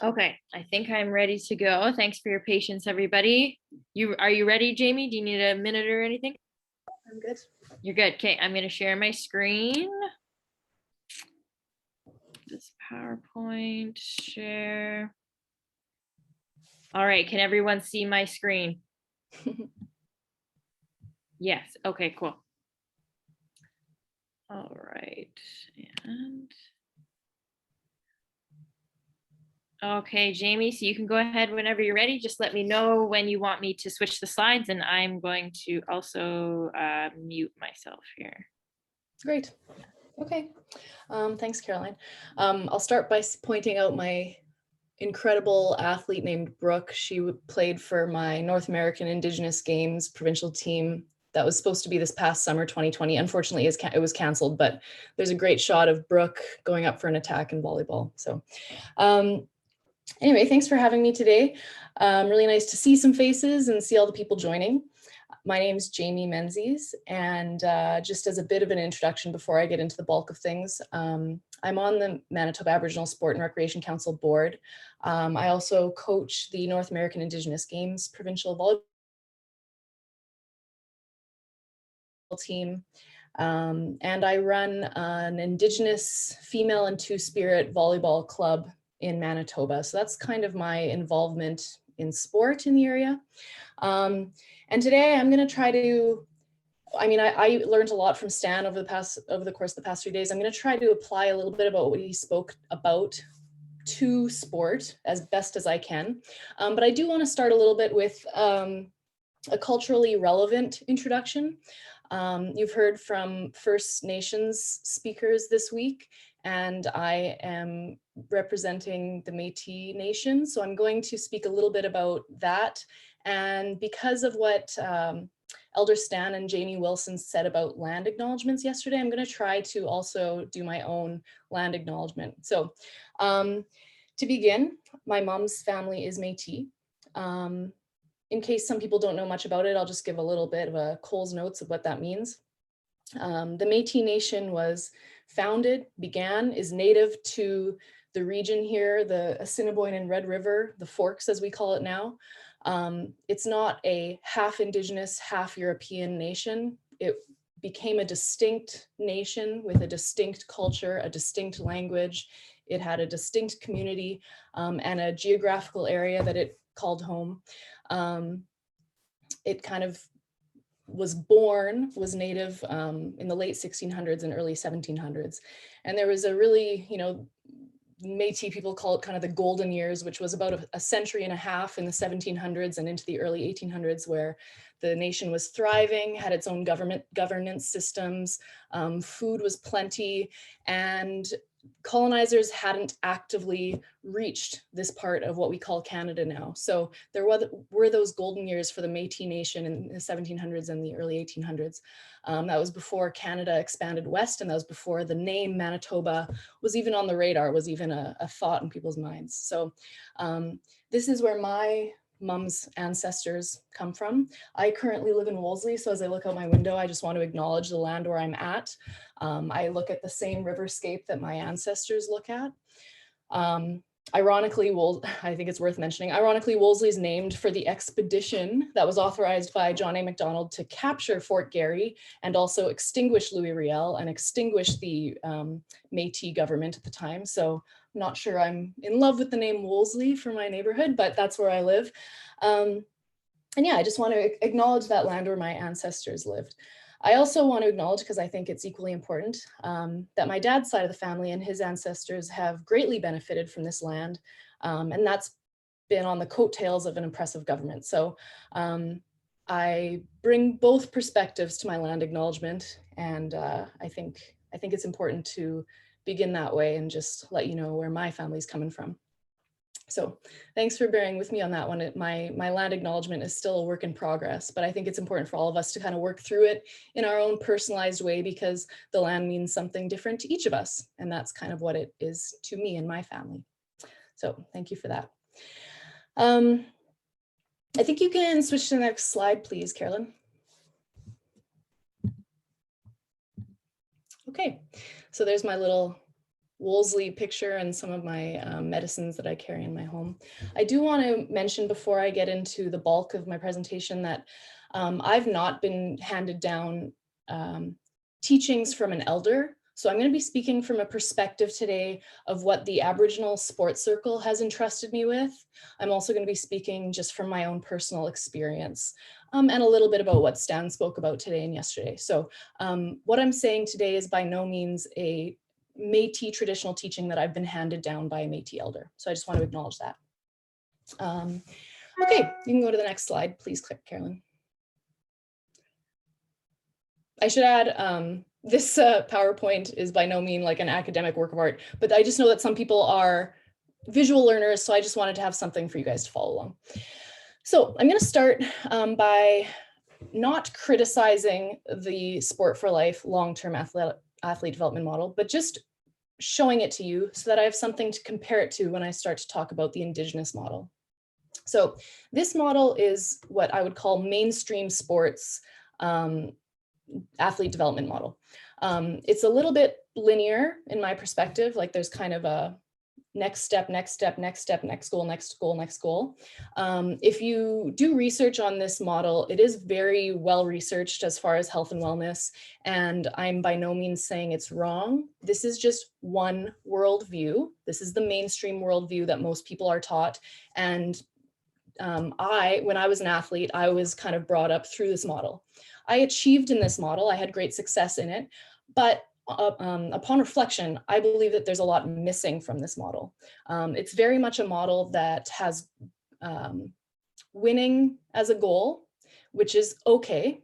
Okay, I think I'm ready to go. Thanks for your patience, everybody. Are you ready, Jamie? Do you need a minute or anything? I'm good. You're good. Okay, I'm gonna share my screen. This PowerPoint share. All right, can everyone see my screen? Yes, okay, cool. All right, and. Okay, Jamie, so you can go ahead whenever you're ready. Just let me know when you want me to switch the slides, and I'm going to also mute myself here. Great. Okay. Thanks, Caroline. I'll start by pointing out my incredible athlete named Brooke. She played for my North American Indigenous Games provincial team that was supposed to be this past summer 2020. Unfortunately, it was canceled, but there's a great shot of Brooke going up for an attack in volleyball. So anyway, thanks for having me today. Really nice to see some faces and see all the people joining. My name is Jamie Menzies, and just as a bit of an introduction before I get into the bulk of things, I'm on the Manitoba Aboriginal Sport and Recreation Council board. I also coach the North American Indigenous Games provincial volleyball team, and I run an Indigenous female and two-spirit volleyball club in Manitoba. So that's kind of my involvement in sport in the area. And today I'm going to try to, I learned a lot from Stan over the course of the past 3 days. I'm going to try to apply a little bit about what he spoke about to sport as best as I can. But I do want to start a little bit with a culturally relevant introduction. You've heard from First Nations speakers this week, and I am representing the Métis Nation. So I'm going to speak a little bit about that. And because of what Elder Stan and Jamie Wilson said about land acknowledgements yesterday, I'm going to try to also do my own land acknowledgement. So to begin, my mom's family is Métis. In case some people don't know much about it, I'll just give a little bit of a Coles Notes of what that means. The Métis Nation is native to the region here, the Assiniboine and Red River, the Forks as we call it now. It's not a half Indigenous, half European nation. It became a distinct nation with a distinct culture, a distinct language. It had a distinct community and a geographical area that it called home. It kind of was native in the late 1600s and early 1700s. And there was a really, Métis people call it kind of the golden years, which was about a century and a half in the 1700s and into the early 1800s, where the nation was thriving, had its own governance systems, food was plenty, and colonizers hadn't actively reached this part of what we call Canada now. So there were those golden years for the Métis Nation in the 1700s and the early 1800s. That was before Canada expanded west, and that was before the name Manitoba was even on the radar, was even a thought in people's minds. So this is where my mom's ancestors come from. I currently live in Wolseley, so as I look out my window, I just want to acknowledge the land where I'm at. I look at the same riverscape that my ancestors look at. Ironically, I think it's worth mentioning, ironically, Wolseley is named for the expedition that was authorized by John A. Macdonald to capture Fort Garry and also extinguish Louis Riel and extinguish the Métis government at the time. So I'm not sure I'm in love with the name Wolseley for my neighborhood, but that's where I live. And yeah, I just want to acknowledge that land where my ancestors lived. I also want to acknowledge, because I think it's equally important, that my dad's side of the family and his ancestors have greatly benefited from this land. And that's been on the coattails of an oppressive government. So I bring both perspectives to my land acknowledgement. And I think it's important to begin that way and just let you know where my family's coming from. So thanks for bearing with me on that one. My land acknowledgement is still a work in progress, but I think it's important for all of us to kind of work through it in our own personalized way, because the land means something different to each of us. And that's kind of what it is to me and my family. So thank you for that. I think you can switch to the next slide, please, Carolyn. Okay, so there's my little Wolseley picture and some of my medicines that I carry in my home. I do want to mention before I get into the bulk of my presentation that I've not been handed down teachings from an elder. So I'm going to be speaking from a perspective today of what the Aboriginal Sports Circle has entrusted me with. I'm also going to be speaking just from my own personal experience and a little bit about what Stan spoke about today and yesterday. So what I'm saying today is by no means a Métis traditional teaching that I've been handed down by a Métis elder. So I just want to acknowledge that. Okay, you can go to the next slide, please, Carolyn. I should add, this PowerPoint is by no means like an academic work of art, but I just know that some people are visual learners, so I just wanted to have something for you guys to follow along. So I'm going to start by not criticizing the Sport for Life long-term athlete development model, but just showing it to you so that I have something to compare it to when I start to talk about the Indigenous model. So this model is what I would call mainstream sports athlete development model. It's a little bit linear in my perspective, like there's kind of a next step, next step, next step, next goal, next goal, next goal. If you do research on this model, it is very well researched as far as health and wellness, and I'm by no means saying it's wrong. This is just one worldview. This is the mainstream worldview that most people are taught. And when I was an athlete, I was kind of brought up through this model. I achieved in this model, I had great success in it, but upon reflection, I believe that there's a lot missing from this model. It's very much a model that has winning as a goal, which is okay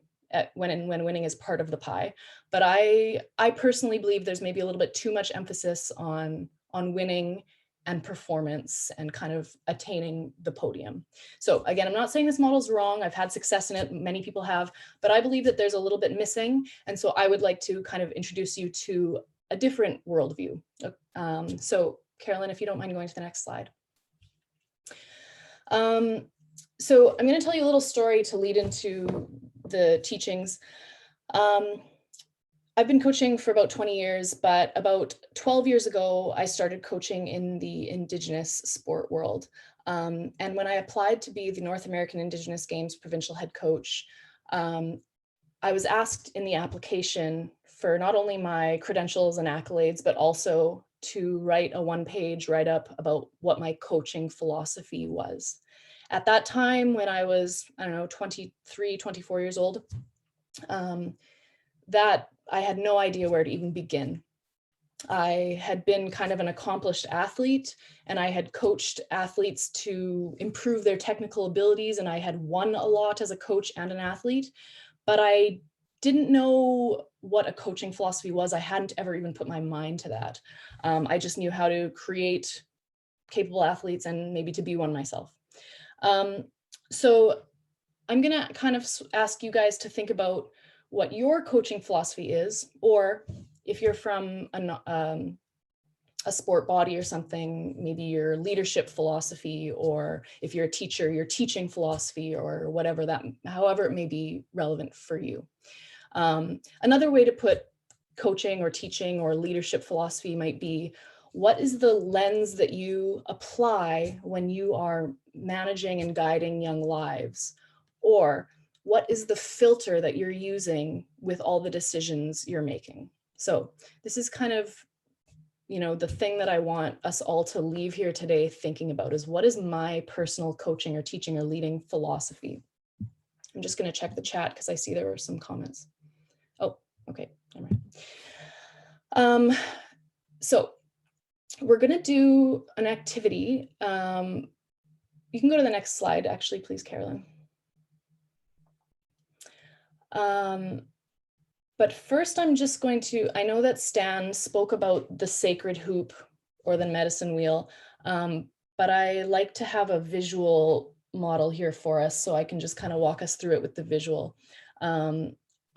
when winning is part of the pie. But I personally believe there's maybe a little bit too much emphasis on winning and performance and kind of attaining the podium. So again, I'm not saying this model is wrong. I've had success in it. Many people have, but I believe that there's a little bit missing. And so I would like to kind of introduce you to a different worldview. So Carolyn, if you don't mind going to the next slide. So I'm going to tell you a little story to lead into the teachings. I've been coaching for about 20 years, but about 12 years ago, I started coaching in the Indigenous sport world. And when I applied to be the North American Indigenous Games provincial head coach, I was asked in the application for not only my credentials and accolades, but also to write a one-page write-up about what my coaching philosophy was. At that time, when I was, I don't know, 23, 24 years old, that I had no idea where to even begin. I had been kind of an accomplished athlete, and I had coached athletes to improve their technical abilities, and I had won a lot as a coach and an athlete, but I didn't know what a coaching philosophy was. I hadn't ever even put my mind to that. I just knew how to create capable athletes and maybe to be one myself. So I'm gonna kind of ask you guys to think about what your coaching philosophy is, or if you're from a sport body or something, maybe your leadership philosophy, or if you're a teacher, your teaching philosophy, or whatever that, however it may be relevant for you. Another way to put coaching or teaching or leadership philosophy might be, what is the lens that you apply when you are managing and guiding young lives? Or what is the filter that you're using with all the decisions you're making? So this is kind of, you know, the thing that I want us all to leave here today thinking about is, what is my personal coaching or teaching or leading philosophy? I'm just going to check the chat because I see there were some comments. Oh, okay. All right. So we're going to do an activity. You can go to the next slide, actually, please, Carolyn. But first I'm just going to, I know that Stan spoke about the sacred hoop or the medicine wheel, but I like to have a visual model here for us so I can just kind of walk us through it with the visual.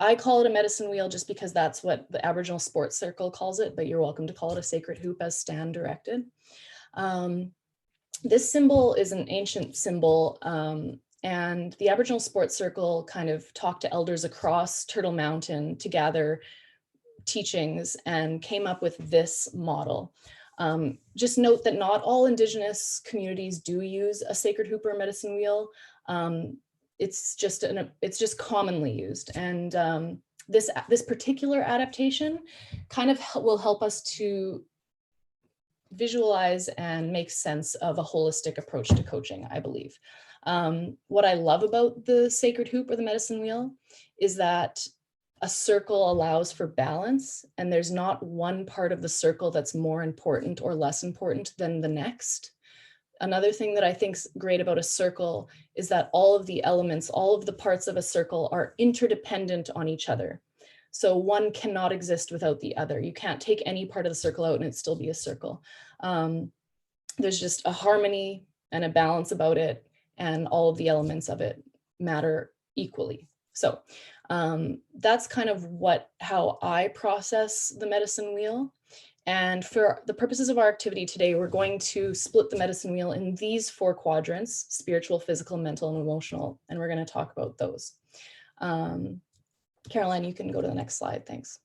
I call it a medicine wheel just because that's what the Aboriginal Sports Circle calls it, but you're welcome to call it a sacred hoop as Stan directed. This symbol is an ancient symbol, and the Aboriginal Sports Circle kind of talked to elders across Turtle Mountain to gather teachings and came up with this model. Just note that not all Indigenous communities do use a sacred hoop or medicine wheel. It's just commonly used. And this particular adaptation kind of will help us to visualize and make sense of a holistic approach to coaching, I believe. What I love about the sacred hoop or the medicine wheel is that a circle allows for balance, and there's not one part of the circle that's more important or less important than the next. Another thing that I think's great about a circle is that all of the elements, all of the parts of a circle are interdependent on each other. So one cannot exist without the other. You can't take any part of the circle out and it'd still be a circle. There's just a harmony and a balance about it, and all of the elements of it matter equally. So that's kind of how I process the medicine wheel. And for the purposes of our activity today, we're going to split the medicine wheel in these 4 quadrants: spiritual, physical, mental, and emotional. And we're going to talk about those. Caroline, you can go to the next slide. Thanks.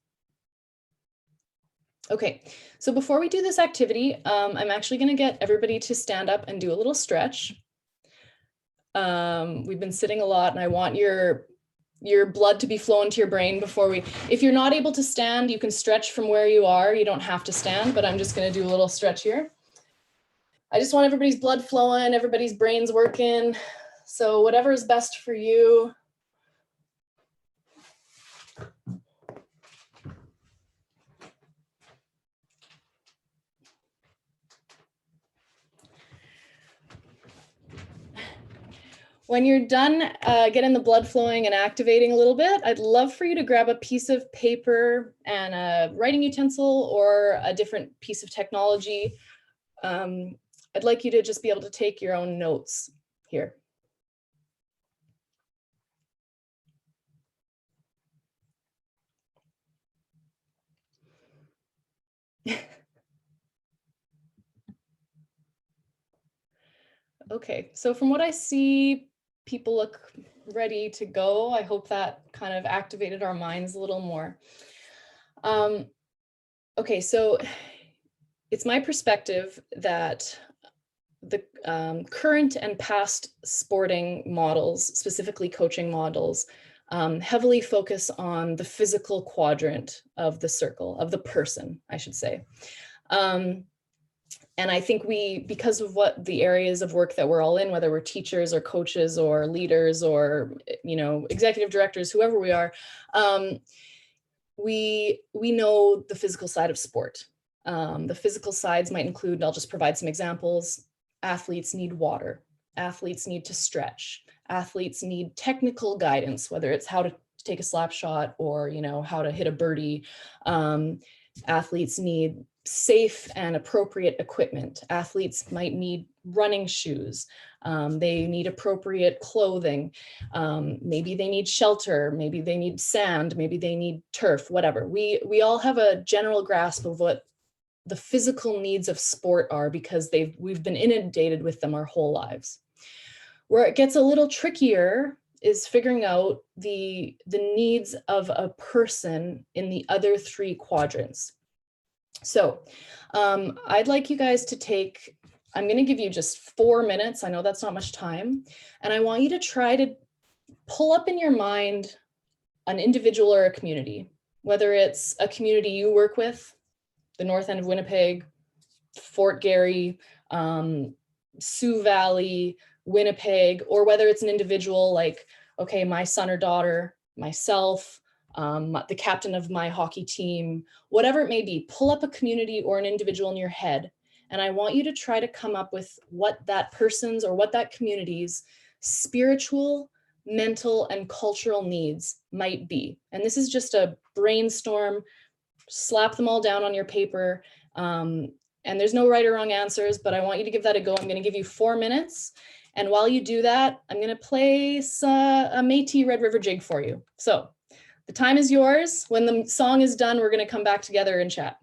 Okay, so before we do this activity, I'm actually going to get everybody to stand up and do a little stretch. We've been sitting a lot, and I want your blood to be flowing to your brain before if you're not able to stand, you can stretch from where you are. You don't have to stand, but I'm just going to do a little stretch here. I just want everybody's blood flowing, everybody's brains working. So whatever is best for you. When you're done getting the blood flowing and activating a little bit, I'd love for you to grab a piece of paper and a writing utensil or a different piece of technology. I'd like you to just be able to take your own notes here. Okay, so from what I see, people look ready to go. I hope that kind of activated our minds a little more. Okay, so it's my perspective that the current and past sporting models, specifically coaching models, heavily focus on the physical quadrant of the circle, of the person, I should say. And I think because of what the areas of work that we're all in, whether we're teachers or coaches or leaders or, executive directors, whoever we are, we know the physical side of sport. The physical sides might include, I'll just provide some examples. Athletes need water. Athletes need to stretch. Athletes need technical guidance, whether it's how to take a slap shot or, how to hit a birdie. Athletes need safe and appropriate equipment. Athletes might need running shoes. They need appropriate clothing. Maybe they need shelter. Maybe they need sand. Maybe they need turf, whatever. We all have a general grasp of what the physical needs of sport are because we've been inundated with them our whole lives. Where it gets a little trickier is figuring out the needs of a person in the other 3 quadrants. So I'd like you guys to I'm going to give you just 4 minutes. I know that's not much time. And I want you to try to pull up in your mind an individual or a community, whether it's a community you work with, the north end of Winnipeg, Fort Garry, Sioux Valley, Winnipeg, or whether it's an individual like, okay, my son or daughter, myself, the captain of my hockey team, whatever it may be, pull up a community or an individual in your head. And I want you to try to come up with what that person's or what that community's spiritual, mental, and cultural needs might be. And this is just a brainstorm, slap them all down on your paper. And there's no right or wrong answers, but I want you to give that a go. I'm going to give you 4 minutes. And while you do that, I'm going to play a Métis Red River Jig for you. So the time is yours. When the song is done, we're going to come back together and chat.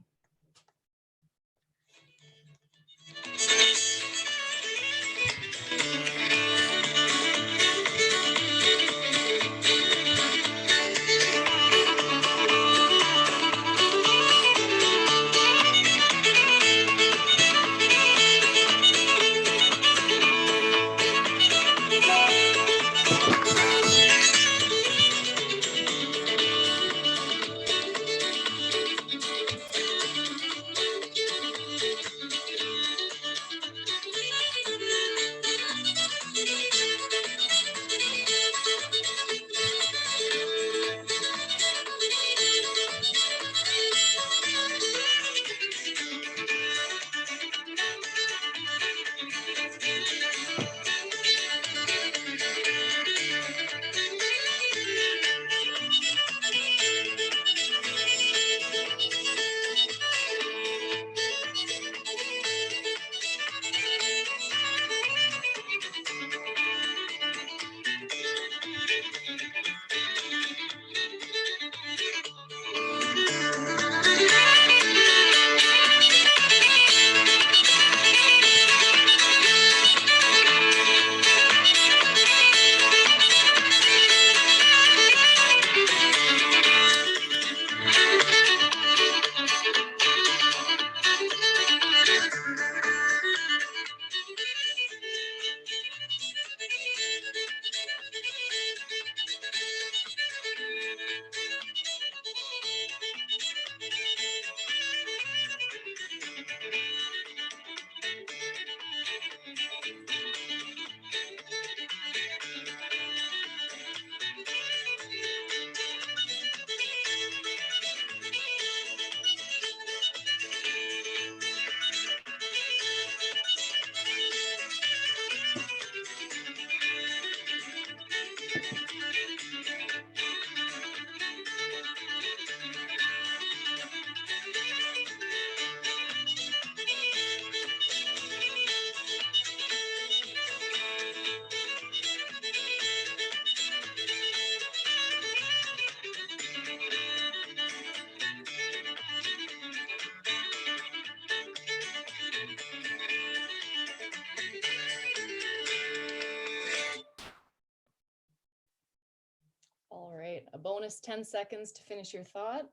All right, a bonus 10 seconds to finish your thought.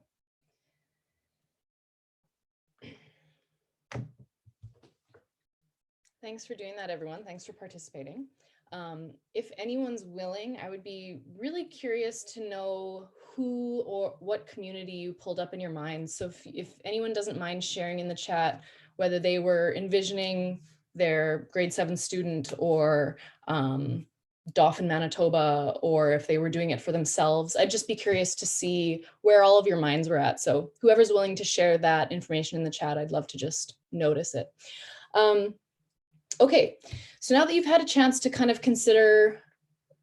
Thanks for doing that, everyone. Thanks for participating. If anyone's willing, I would be really curious to know who or what community you pulled up in your mind. So if anyone doesn't mind sharing in the chat, whether they were envisioning their grade 7 student or Dauphin, Manitoba, or if they were doing it for themselves, I'd just be curious to see where all of your minds were at. So whoever's willing to share that information in the chat, I'd love to just notice it. Okay, so now that you've had a chance to kind of consider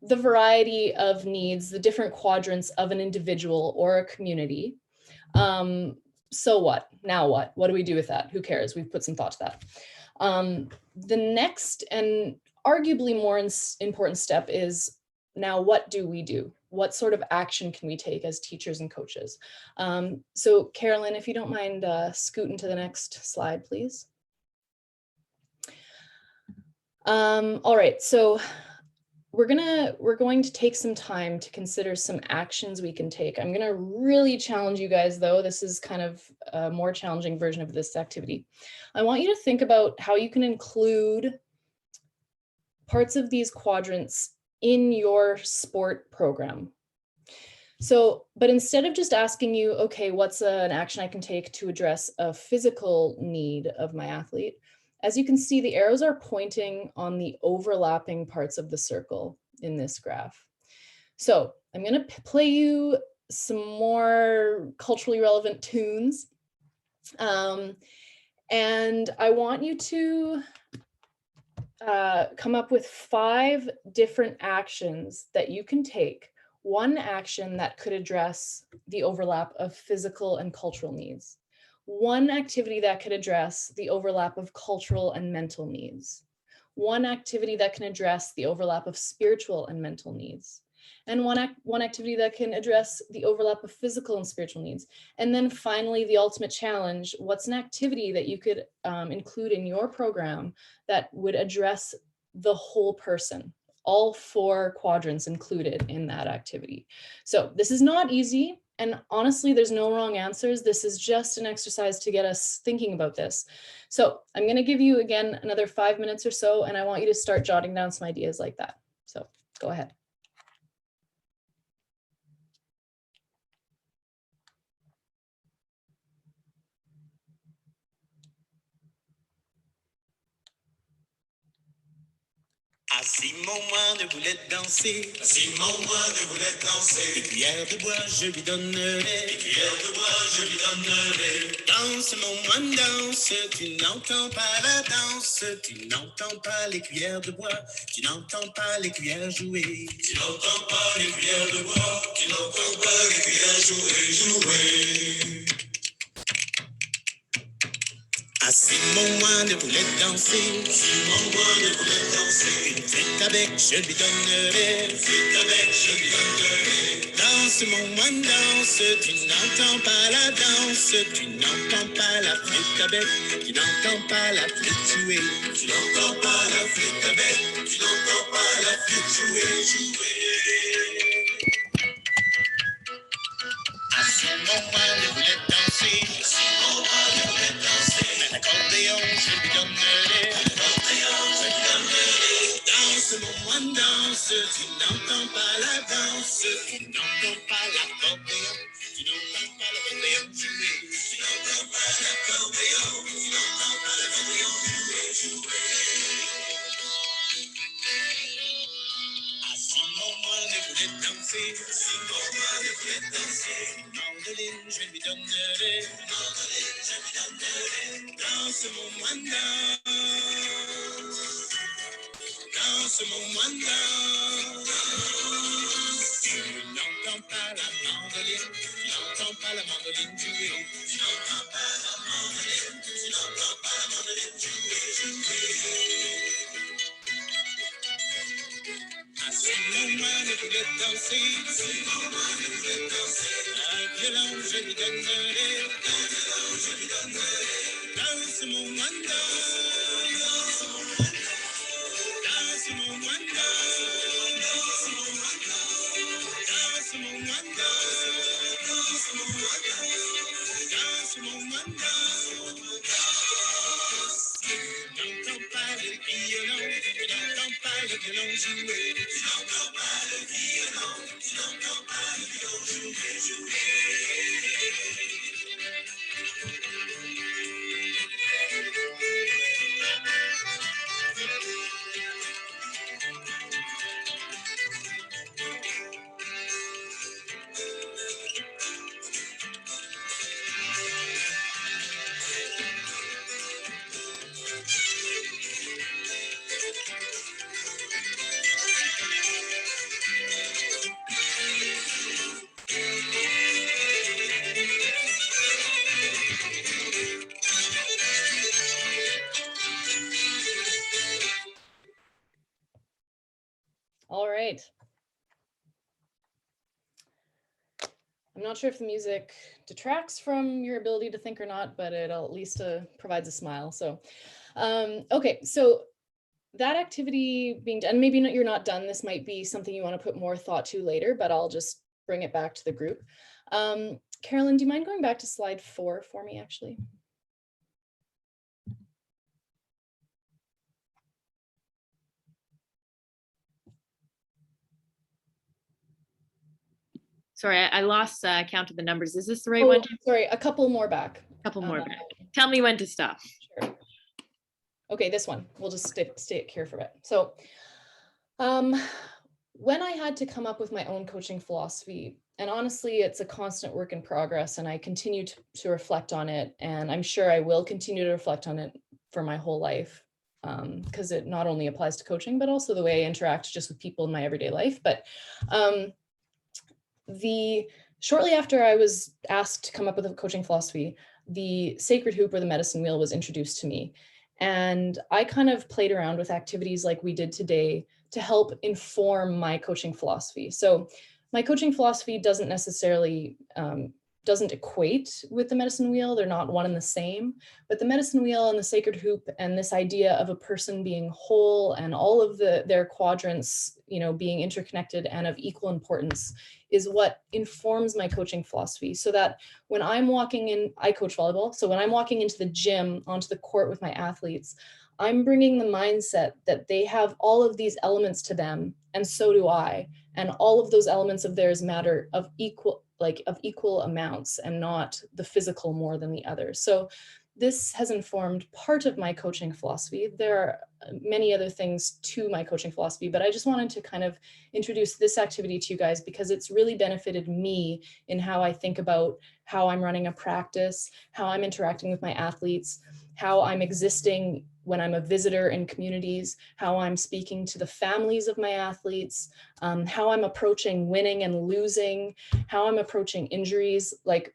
the variety of needs, the different quadrants of an individual or a community, so what? Now what? What do we do with that? Who cares? We've put some thought to that. The next and arguably more important step is, now what do we do? What sort of action can we take as teachers and coaches? So Carolyn, if you don't mind scooting to the next slide, please. All right, so we're going to take some time to consider some actions we can take. I'm gonna really challenge you guys though. This is kind of a more challenging version of this activity. I want you to think about how you can include parts of these quadrants in your sport program. So, but instead of just asking you, okay, what's an action I can take to address a physical need of my athlete? As you can see, the arrows are pointing on the overlapping parts of the circle in this graph. So I'm going to play you some more culturally relevant tunes. And I want you to come up with 5 different actions that you can take. One action that could address the overlap of physical and cultural needs. One activity that could address the overlap of cultural and mental needs. One activity that can address the overlap of spiritual and mental needs. And one activity that can address the overlap of physical and spiritual needs. And then finally, the ultimate challenge, what's an activity that you could include in your program that would address the whole person? All 4 quadrants included in that activity. So this is not easy. And honestly, there's no wrong answers. This is just an exercise to get us thinking about this. So I'm going to give you again another 5 minutes or so, and I want you to start jotting down some ideas like that. So go ahead. Assis mon moi ne voulait danser. Assis mon moi ne voulait danser. Des cuillères de bois je lui donnerai. Des cuillères de bois je lui donnerai. Danse mon moine danse, tu n'entends pas la danse, tu n'entends pas les cuillères de bois, tu n'entends pas les cuillères jouer. Tu n'entends pas les cuillères de bois, tu n'entends pas les cuillères jouer, jouer. Assis mon moine voulait danser. Assis mon moine voulait danser. Une flûte avec je lui donnerai. Une flûte avec je lui donnerai. Danse mon moine danse, tu n'entends pas la danse, tu n'entends pas la flûte avec, tu n'entends pas la flûte jouer. Tu n'entends pas la flûte avec, tu n'entends pas la flûte jouer, jouer. Assis mon moine voulait danser. Assis mon moine voulait danser. Un accordéon je lui donnerai. Un accordéon je lui donnerai. Danse mon moine danse, tu n'entends pas la danse, tu n'entends pas l'accordéon, tu n'entends pas l'accordéon jouer. Tu n'entends pas l'accordéon, tu n'entends pas l'accordéon jouer, jouer. Assis mon moine voulait danser. Assis mon moine voulait danser. Une mandoline je lui donnerai. Une mandoline je lui donnerai. Danse mon moine danse. Danse mon moine danse. Tu n'entends pas la mandoline. Tu n'entends pas la mandoline jouer. Tu n'entends pas la mandoline. Tu n'entends pas la mandoline jouer, jouer. Assis mon moine voulait danser. Assis mon moine voulait danser. Un violon je lui donnerai. Un violon je lui donnerai. Danse mon moine danse. Danse mon moine danse. Danse mon moine danse. Danse mon moine danse. Danse mon moine danse. Danse mon moine danse. Tu n'entends pas le violon, tu n'entends pas le violon jouer. Tu n'entends pas le violon, tu n'entends pas le violon jouer, jouer. All right. I'm not sure if the music detracts from your ability to think or not, but it at least provides a smile. So, okay, so that activity being done, maybe you're not done. This might be something you want to put more thought to later, but I'll just bring it back to the group. Carolyn, do you mind going back to slide 4 for me, actually? Sorry, I lost count of the numbers. Is this the right one? Sorry, a couple more back. A couple more back. Tell me when to stop. Sure. Okay, this one. We'll just stay here for a bit. So when I had to come up with my own coaching philosophy, and honestly, it's a constant work in progress, and I continue to reflect on it, and I'm sure I will continue to reflect on it for my whole life, because it not only applies to coaching, but also the way I interact just with people in my everyday life. But shortly after I was asked to come up with a coaching philosophy, the sacred hoop or the medicine wheel was introduced to me. And I kind of played around with activities like we did today to help inform my coaching philosophy. So my coaching philosophy doesn't necessarily, doesn't equate with the medicine wheel. They're not one and the same, but the medicine wheel and the sacred hoop and this idea of a person being whole and all of their quadrants, being interconnected and of equal importance is what informs my coaching philosophy. So that when I'm walking in, I coach volleyball. So when I'm walking into the gym, onto the court with my athletes, I'm bringing the mindset that they have all of these elements to them, and so do I. And all of those elements of theirs matter of equal amounts and not the physical more than the other. So this has informed part of my coaching philosophy. There are many other things to my coaching philosophy, but I just wanted to kind of introduce this activity to you guys because it's really benefited me in how I think about how I'm running a practice, how I'm interacting with my athletes, how I'm existing when I'm a visitor in communities, how I'm speaking to the families of my athletes, how I'm approaching winning and losing, how I'm approaching injuries. Like,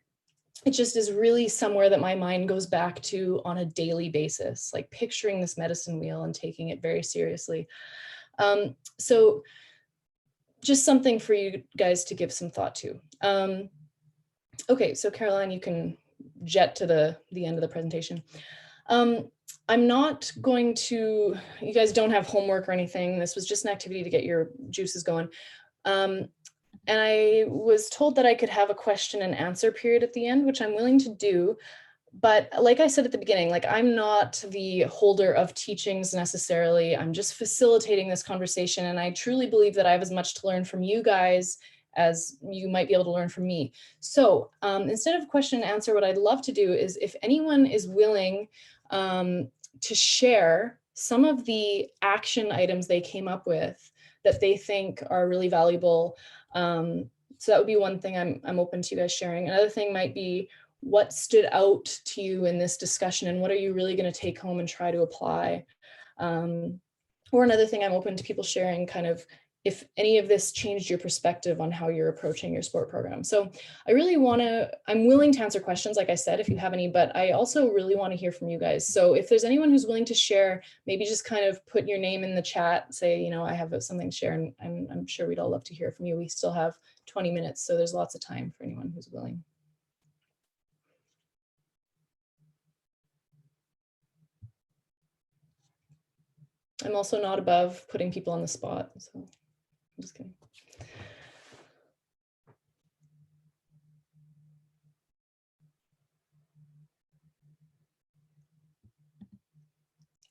it just is really somewhere that my mind goes back to on a daily basis, like picturing this medicine wheel and taking it very seriously. So just something for you guys to give some thought to. Okay, so Caroline, you can jet to the end of the presentation. I'm not going to, you guys don't have homework or anything. This was just an activity to get your juices going. And I was told that I could have a question and answer period at the end, which I'm willing to do. But like I said at the beginning, like I'm not the holder of teachings necessarily. I'm just facilitating this conversation. And I truly believe that I have as much to learn from you guys as you might be able to learn from me. So instead of question and answer, what I'd love to do is if anyone is willing to share some of the action items they came up with that they think are really valuable. So that would be one thing I'm open to you guys sharing. Another thing might be what stood out to you in this discussion and what are you really going to take home and try to apply? Or another thing I'm open to people sharing kind of if any of this changed your perspective on how you're approaching your sport program. So I really I'm willing to answer questions, like I said, if you have any, but I also really want to hear from you guys. So if there's anyone who's willing to share, maybe just kind of put your name in the chat, say, you know, I have something to share, and I'm sure we'd all love to hear from you. We still have 20 minutes, so there's lots of time for anyone who's willing. I'm also not above putting people on the spot, so I'm just kidding.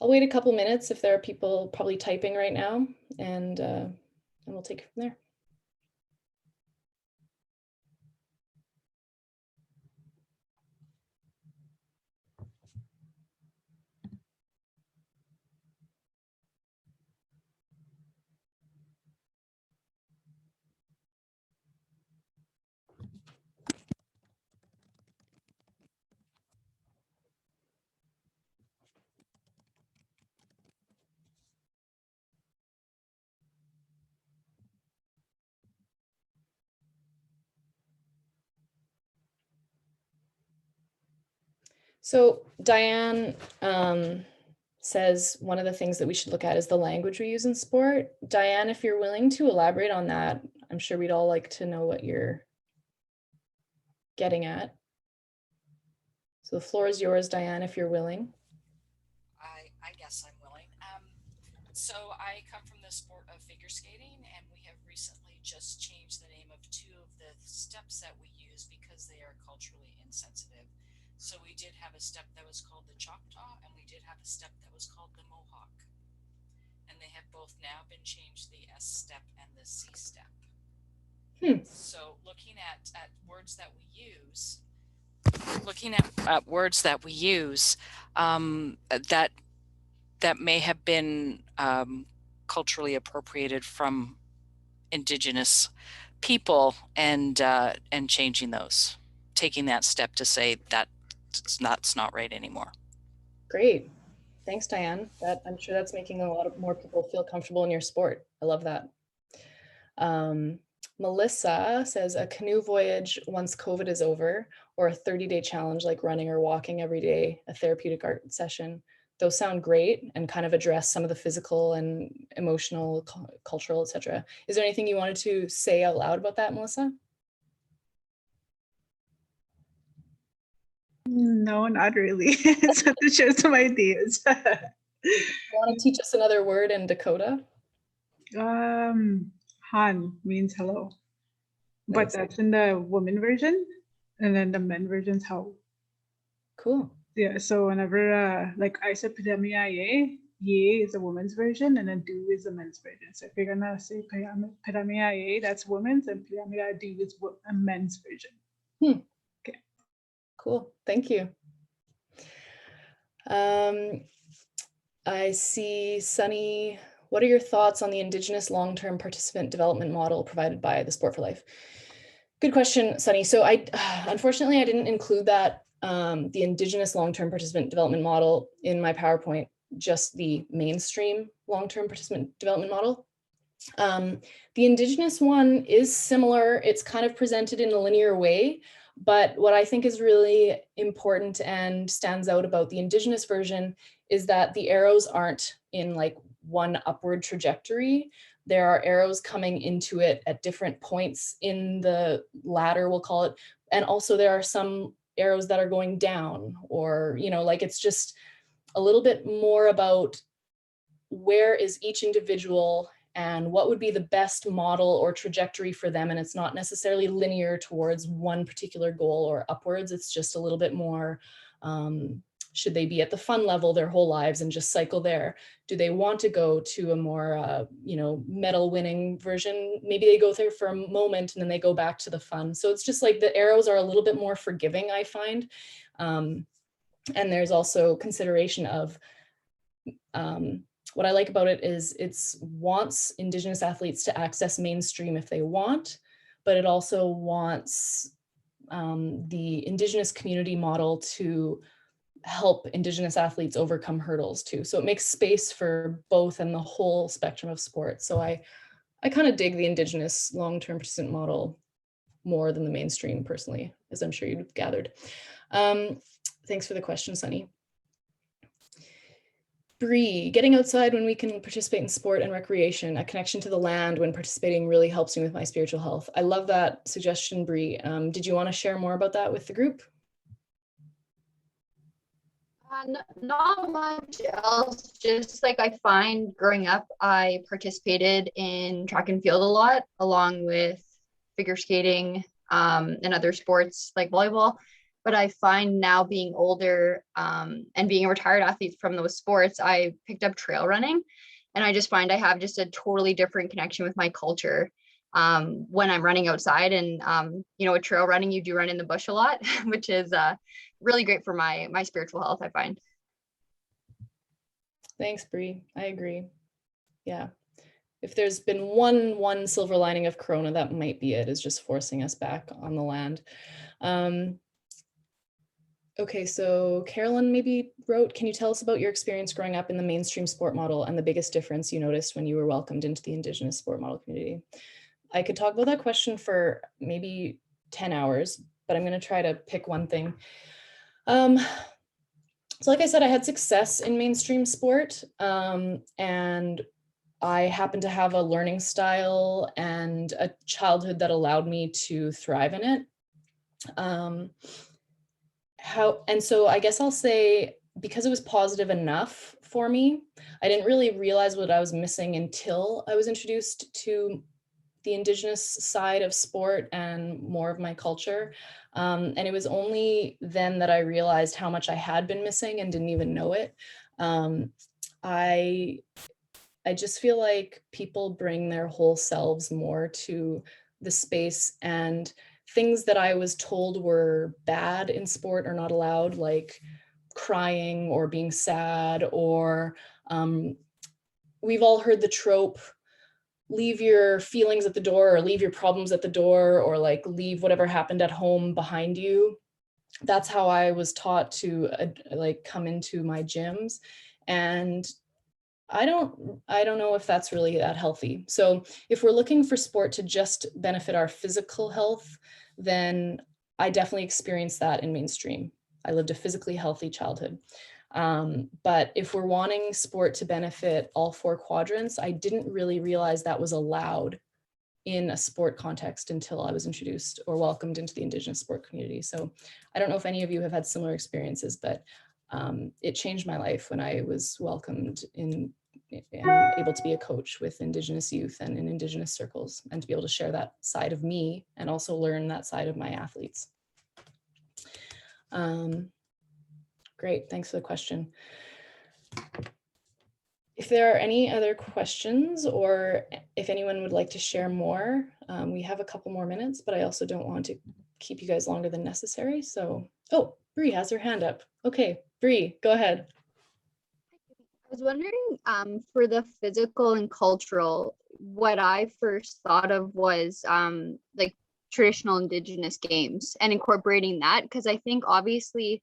I'll wait a couple minutes if there are people probably typing right now, and we'll take it from there. So Diane says one of the things that we should look at is the language we use in sport. Diane, if you're willing to elaborate on that, I'm sure we'd all like to know what you're getting at. So the floor is yours, Diane, if you're willing. I guess I'm willing. So I come from the sport of figure skating, and we have recently just changed the name of two of the steps that we use because they are culturally insensitive. So we did have a step that was called the Choctaw, and we did have a step that was called the Mohawk. And they have both now been changed, the S step and the C step. So looking at words that we use, that may have been culturally appropriated from Indigenous people, and changing those, taking that step to say that it's not right anymore. Great. Thanks, Diane. I'm sure that's making a lot more people feel comfortable in your sport. I love that. Melissa says a canoe voyage once COVID is over, or a 30-day challenge like running or walking every day, a therapeutic art session. Those sound great and kind of address some of the physical and emotional, cultural, etc. Is there anything you wanted to say out loud about that, Melissa? No, not really. So to share some ideas. You want to teach us another word in Dakota? Han means hello, but Nice. that's in the woman version, and then the men version's how. Cool. Yeah, so whenever like I said pidamia ye is a woman's version, and then do is a men's version. So if you're gonna say pidamia ye, that's women's, and pidamia do is a men's version. Okay. Cool. Thank you. I see Sunny. What are your thoughts on the Indigenous long-term participant development model provided by the Sport for Life? Good question, Sunny. So unfortunately, I didn't include that, the Indigenous long-term participant development model in my PowerPoint, just the mainstream long-term participant development model. The Indigenous one is similar. It's kind of presented in a linear way, but what I think is really important and stands out about the Indigenous version is that the arrows aren't in like one upward trajectory. There are arrows coming into it at different points in the ladder, we'll call it. And also there are some arrows that are going down, or, you know, like it's just a little bit more about where is each individual and what would be the best model or trajectory for them. And it's not necessarily linear towards one particular goal or upwards. It's just a little bit more, should they be at the fun level their whole lives and just cycle there? Do they want to go to a more, you know, medal winning version? Maybe they go there for a moment and then they go back to the fun. So it's just like the arrows are a little bit more forgiving, I find. And there's also consideration of, what I like about it is it's wants Indigenous athletes to access mainstream if they want, but it also wants the Indigenous community model to help Indigenous athletes overcome hurdles too. So it makes space for both and the whole spectrum of sport. So I kind of dig the Indigenous long-term participant model more than the mainstream personally, as I'm sure you've gathered. Thanks for the question, Sunny. Bree, getting outside when we can participate in sport and recreation, a connection to the land when participating really helps me with my spiritual health. I love that suggestion, Bree. Did you want to share more about that with the group? Not much else, just like I find growing up, I participated in track and field a lot, along with figure skating and other sports like volleyball. But I find now being older and being a retired athlete from those sports, I picked up trail running. And I just find I have just a totally different connection with my culture when I'm running outside. And, you know, with trail running, you do run in the bush a lot, which is really great for my spiritual health, I find. Thanks, Bree. I agree. Yeah. If there's been one silver lining of Corona, that might be it, is just forcing us back on the land. Okay, so Carolyn maybe wrote, can you tell us about your experience growing up in the mainstream sport model and the biggest difference you noticed when you were welcomed into the Indigenous sport model community? I could talk about that question for maybe 10 hours, but I'm going to try to pick one thing. So like I said, I had success in mainstream sport, and I happened to have a learning style and a childhood that allowed me to thrive in it. And so I guess I'll say, because it was positive enough for me, I didn't really realize what I was missing until I was introduced to the Indigenous side of sport and more of my culture. And it was only then that I realized how much I had been missing and didn't even know it. I just feel like people bring their whole selves more to the space, and things that I was told were bad in sport or not allowed, like crying or being sad, or we've all heard the trope, leave your feelings at the door, or leave your problems at the door, or like leave whatever happened at home behind you. That's how I was taught to like come into my gyms. And I don't know if that's really that healthy. So if we're looking for sport to just benefit our physical health, then I definitely experienced that in mainstream. I lived a physically healthy childhood. But if we're wanting sport to benefit all four quadrants, I didn't really realize that was allowed in a sport context until I was introduced or welcomed into the Indigenous sport community. So I don't know if any of you have had similar experiences, but it changed my life when I was welcomed in and able to be a coach with Indigenous youth and in Indigenous circles, and to be able to share that side of me and also learn that side of my athletes. Great, thanks for the question. If there are any other questions, or if anyone would like to share more, we have a couple more minutes, but I also don't want to keep you guys longer than necessary. So, oh, Bree has her hand up. Okay, Bree, go ahead. I was wondering, for the physical and cultural, what I first thought of was like traditional Indigenous games and incorporating that, because I think obviously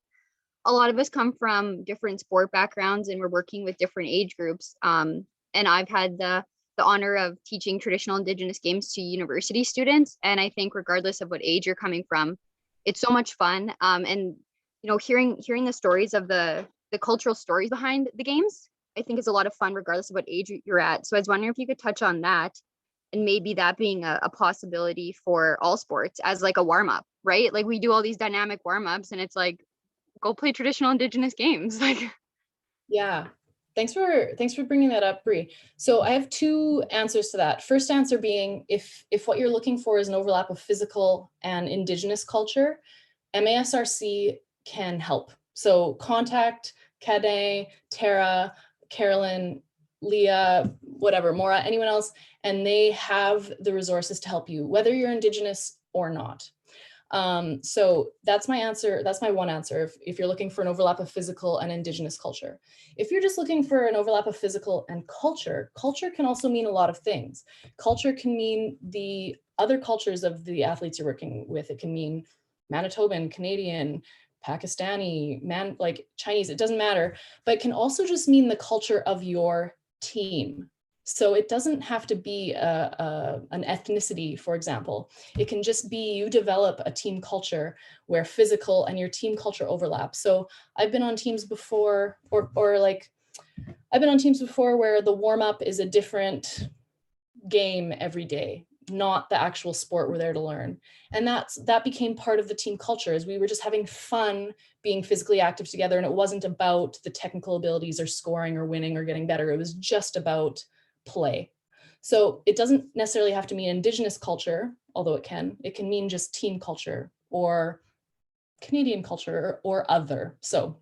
a lot of us come from different sport backgrounds and we're working with different age groups. And I've had the honor of teaching traditional Indigenous games to university students, and I think regardless of what age you're coming from, it's so much fun. And you know, hearing the stories of the cultural stories behind the games, I think is a lot of fun regardless of what age you're at. So I was wondering if you could touch on that, and maybe that being a possibility for all sports as like a warm up, right? Like we do all these dynamic warm ups, and it's like, go play traditional Indigenous games. Like, Yeah. Thanks for bringing that up, Bree. So I have two answers to that. First answer being, if what you're looking for is an overlap of physical and Indigenous culture, MASRC can help. So contact Kade, Tara, Carolyn, Leah, whatever, Maura, anyone else, and they have the resources to help you, whether you're Indigenous or not. So that's my answer. That's my one answer. If you're looking for an overlap of physical and Indigenous culture. If you're just looking for an overlap of physical and culture, culture can also mean a lot of things. Culture can mean the other cultures of the athletes you're working with. It can mean Manitoban, Canadian, Pakistani, like Chinese, it doesn't matter, but it can also just mean the culture of your team. So it doesn't have to be an ethnicity, for example. It can just be you develop a team culture where physical and your team culture overlap. So I've been on teams before, I've been on teams before where the warm up is a different game every day, not the actual sport we're there to learn. And that became part of the team culture, as we were just having fun being physically active together. And it wasn't about the technical abilities or scoring or winning or getting better. It was just about play. So it doesn't necessarily have to mean Indigenous culture, although it can mean just team culture or Canadian culture or other. So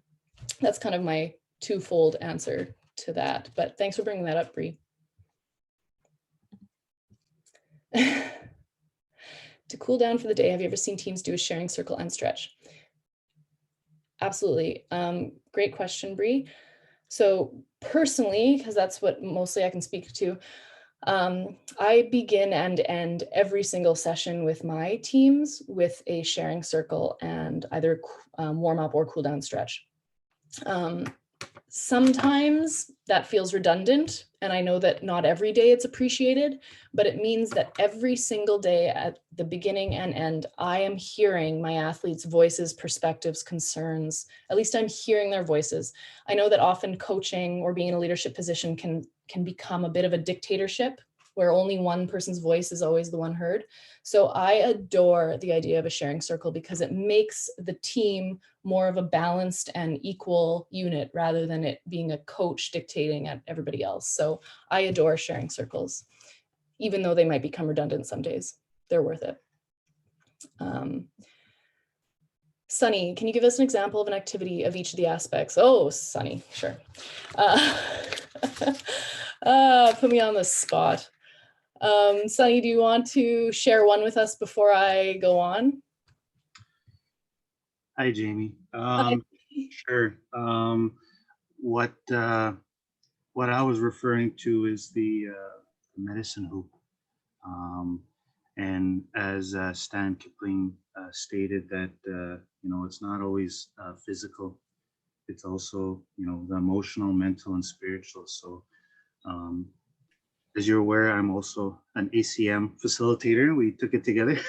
that's kind of my twofold answer to that. But thanks for bringing that up, Bree. To cool down for the day, have you ever seen teams do a sharing circle and stretch? Absolutely. Great question, Bree. So personally, because that's what mostly I can speak to, I begin and end every single session with my teams with a sharing circle and either warm up or cool down stretch. Sometimes that feels redundant, and I know that not every day it's appreciated, but it means that every single day at the beginning and end, I am hearing my athletes' voices, perspectives, concerns. At least I'm hearing their voices. I know that often coaching or being in a leadership position can become a bit of a dictatorship where only one person's voice is always the one heard. So I adore the idea of a sharing circle because it makes the team more of a balanced and equal unit rather than it being a coach dictating at everybody else. So I adore sharing circles, even though they might become redundant some days. They're worth it. Sunny, can you give us an example of an activity of each of the aspects? Oh, Sunny, sure. Put me on the spot. Sunny, do you want to share one with us before I go on? Hi, Jamie. Hi. Sure. What I was referring to is the medicine hoop. And as Stan Kipling stated that, it's not always physical. It's also, the emotional, mental, and spiritual. So as you're aware, I'm also an ACM facilitator. We took it together.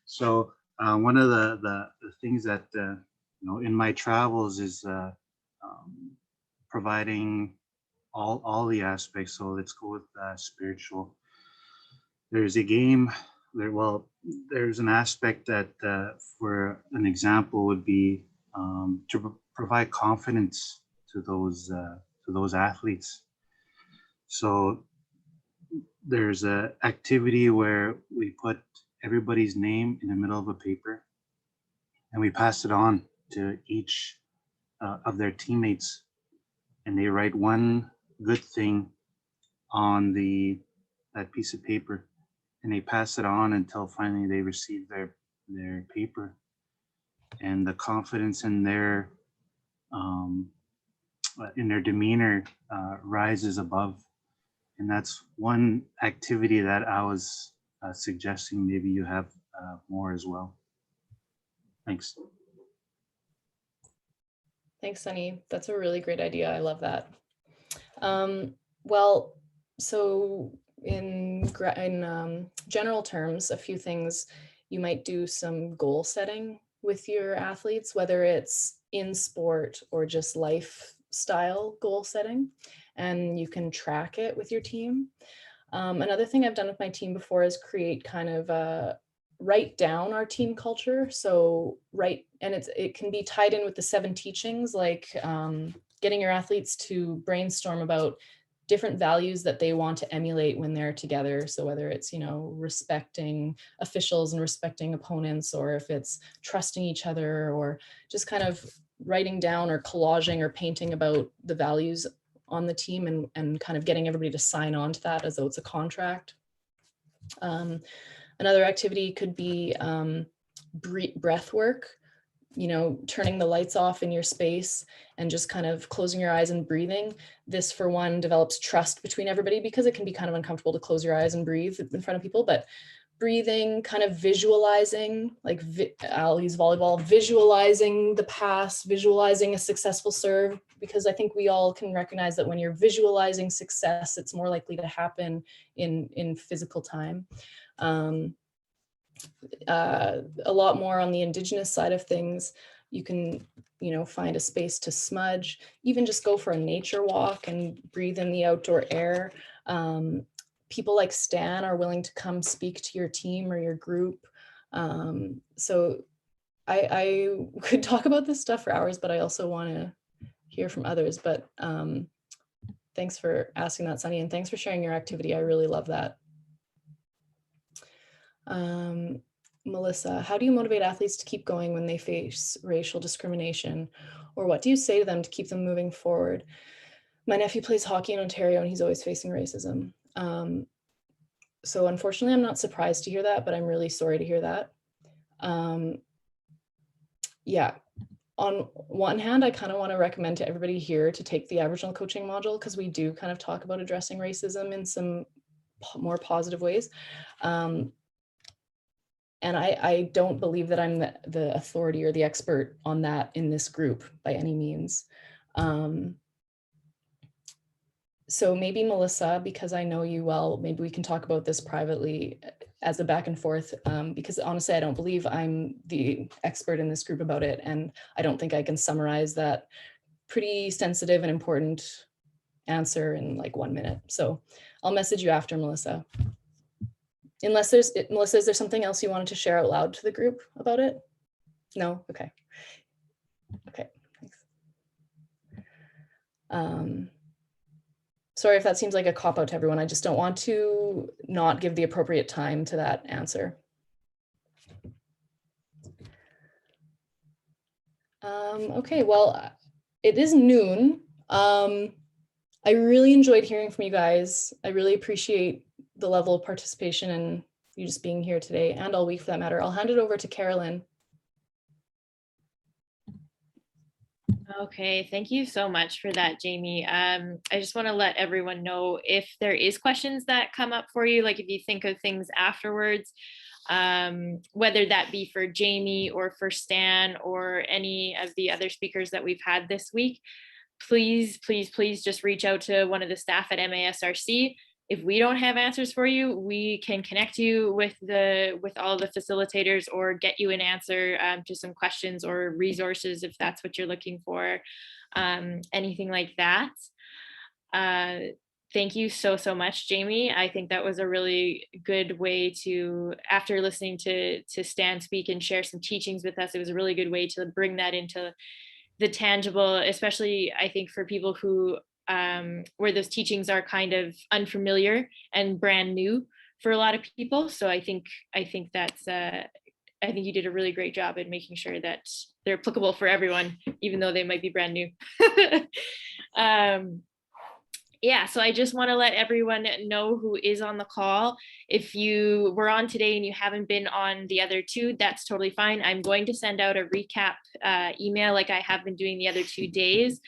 So one of the things that, in my travels is providing all the aspects. So let's go with spiritual. There's a game there. Well, there's an aspect that for an example would be to provide confidence to those athletes. So there's a activity where we put everybody's name in the middle of a paper and we pass it on to each of their teammates, and they write one good thing on that piece of paper, and they pass it on until finally they receive their paper. And the confidence in their in their demeanor rises above. And that's one activity that I was suggesting maybe you have more as well. Thanks. Thanks, Sunny. That's a really great idea. I love that. Well, so in general terms, a few things, you might do some goal setting with your athletes, whether it's in sport or just lifestyle goal setting, and you can track it with your team. Another thing I've done with my team before is create kind of write down our team culture. So it can be tied in with the 7 teachings, like getting your athletes to brainstorm about different values that they want to emulate when they're together. So whether it's, respecting officials and respecting opponents, or if it's trusting each other, or just kind of writing down or collaging or painting about the values on the team, and kind of getting everybody to sign on to that as though it's a contract. Another activity could be breath work, turning the lights off in your space and just kind of closing your eyes and breathing. This, for one, develops trust between everybody, because it can be kind of uncomfortable to close your eyes and breathe in front of people, but breathing, kind of visualizing, like I'll use volleyball, visualizing the pass, visualizing a successful serve, because I think we all can recognize that when you're visualizing success, it's more likely to happen in physical time. A lot more on the Indigenous side of things. You can, find a space to smudge, even just go for a nature walk and breathe in the outdoor air. People like Stan are willing to come speak to your team or your group. So I could talk about this stuff for hours, but I also want to hear from others. But thanks for asking that, Sunny, and thanks for sharing your activity. I really love that. Melissa, how do you motivate athletes to keep going when they face racial discrimination? Or what do you say to them to keep them moving forward? My nephew plays hockey in Ontario and he's always facing racism. So unfortunately, I'm not surprised to hear that, but I'm really sorry to hear that. Yeah, on one hand, I kind of want to recommend to everybody here to take the Aboriginal coaching module, because we do kind of talk about addressing racism in some more positive ways. And I don't believe that I'm the authority or the expert on that in this group by any means. So maybe Melissa, because I know you well, maybe we can talk about this privately as a back and forth, because honestly, I don't believe I'm the expert in this group about it. And I don't think I can summarize that pretty sensitive and important answer in like 1 minute. So I'll message you after, Melissa. Melissa, is there something else you wanted to share out loud to the group about it? No? Okay. Okay, thanks. Sorry if that seems like a cop-out to everyone. I just don't want to not give the appropriate time to that answer. Okay, well, it is noon. I really enjoyed hearing from you guys. I really appreciate the level of participation and you just being here today and all week for that matter. I'll hand it over to Carolyn. Okay, thank you so much for that, Jamie. I just want to let everyone know if there is questions that come up for you, like if you think of things afterwards, whether that be for Jamie or for Stan or any of the other speakers that we've had this week, please, please, please just reach out to one of the staff at MASRC. If we don't have answers for you, we can connect you with all the facilitators or get you an answer to some questions or resources if that's what you're looking for, anything like that. Thank you so much, Jamie. I think that was a really good way to, after listening to Stan speak and share some teachings with us, it was a really good way to bring that into the tangible, especially I think for people who where those teachings are kind of unfamiliar and brand new for a lot of people. So I think that's I think you did a really great job in making sure that they're applicable for everyone, even though they might be brand new. yeah, so I just want to let everyone know who is on the call. If you were on today and you haven't been on the other two, that's totally fine. I'm going to send out a recap email like I have been doing the other 2 days.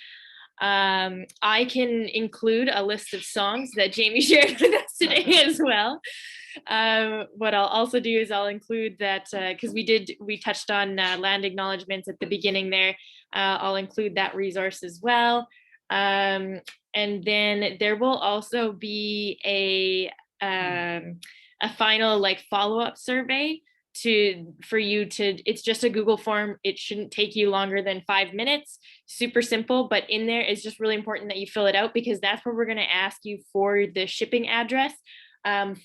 I can include a list of songs that Jamie shared with us today as well. What I'll also do is I'll include that because we touched on land acknowledgements at the beginning there. I'll include that resource as well. And then there will also be a final like follow-up survey for you to, it's just a Google form. It shouldn't take you longer than 5 minutes. Super simple, but in there it's just really important that you fill it out because that's where we're going to ask you for the shipping address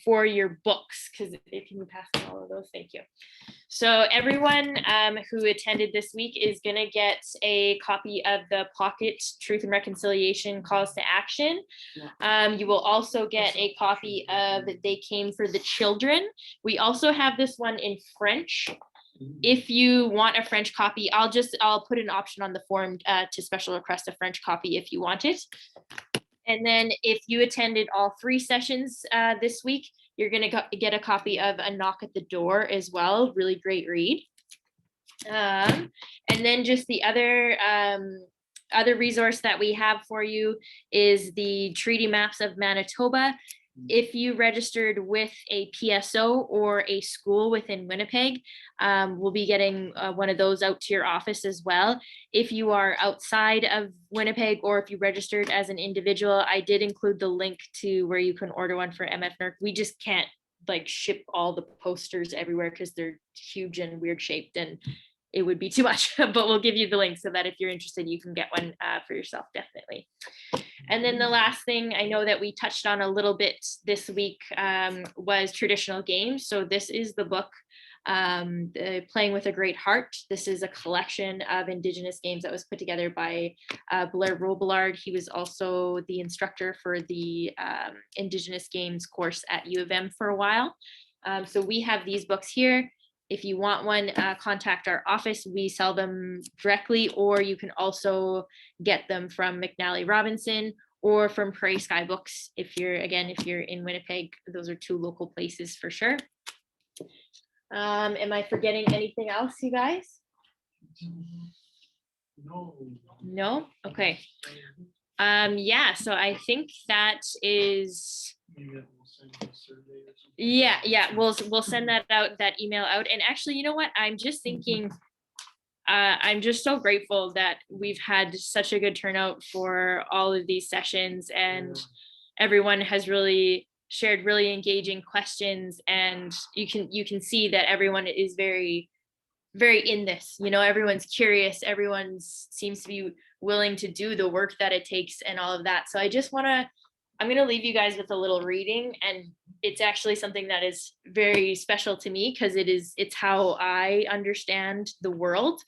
for your books. Because if you can pass me all of those, thank you. So everyone who attended this week is going to get a copy of the Pocket Truth and Reconciliation Calls to Action. You will also get a copy of They Came for the Children. We also have this one in French. If you want a French copy, I'll put an option on the form to special request a French copy if you want it. And then if you attended all 3 sessions this week, you're going to get a copy of A Knock at the Door as well. Really great read. And then just the other resource that we have for you is the Treaty Maps of Manitoba. If you registered with a PSO or a school within Winnipeg, we'll be getting one of those out to your office as well. If you are outside of Winnipeg or if you registered as an individual, I did include the link to where you can order one for MFNERC. We just can't like ship all the posters everywhere because they're huge and weird shaped and it would be too much, but we'll give you the link so that if you're interested, you can get one for yourself, definitely. And then the last thing I know that we touched on a little bit this week was traditional games. So this is the book, Playing with a Great Heart. This is a collection of Indigenous games that was put together by Blair Robillard. He was also the instructor for the Indigenous Games course at U of M for a while. So we have these books here. If you want one, contact our office. We sell them directly, or you can also get them from McNally Robinson or from Prairie Sky Books. If you're in Winnipeg, those are 2 local places for sure. Am I forgetting anything else, you guys? No? Okay. Yeah, so I think that is... Yeah, we'll send that email out. And actually, you know what? I'm just thinking, I'm just so grateful that we've had such a good turnout for all of these sessions, and everyone has really shared really engaging questions, and you can see that everyone is very, very in this. You know, everyone's curious, everyone seems to be willing to do the work that it takes and all of that. So I'm going to leave you guys with a little reading, and it's actually something that is very special to me because it's how I understand the world.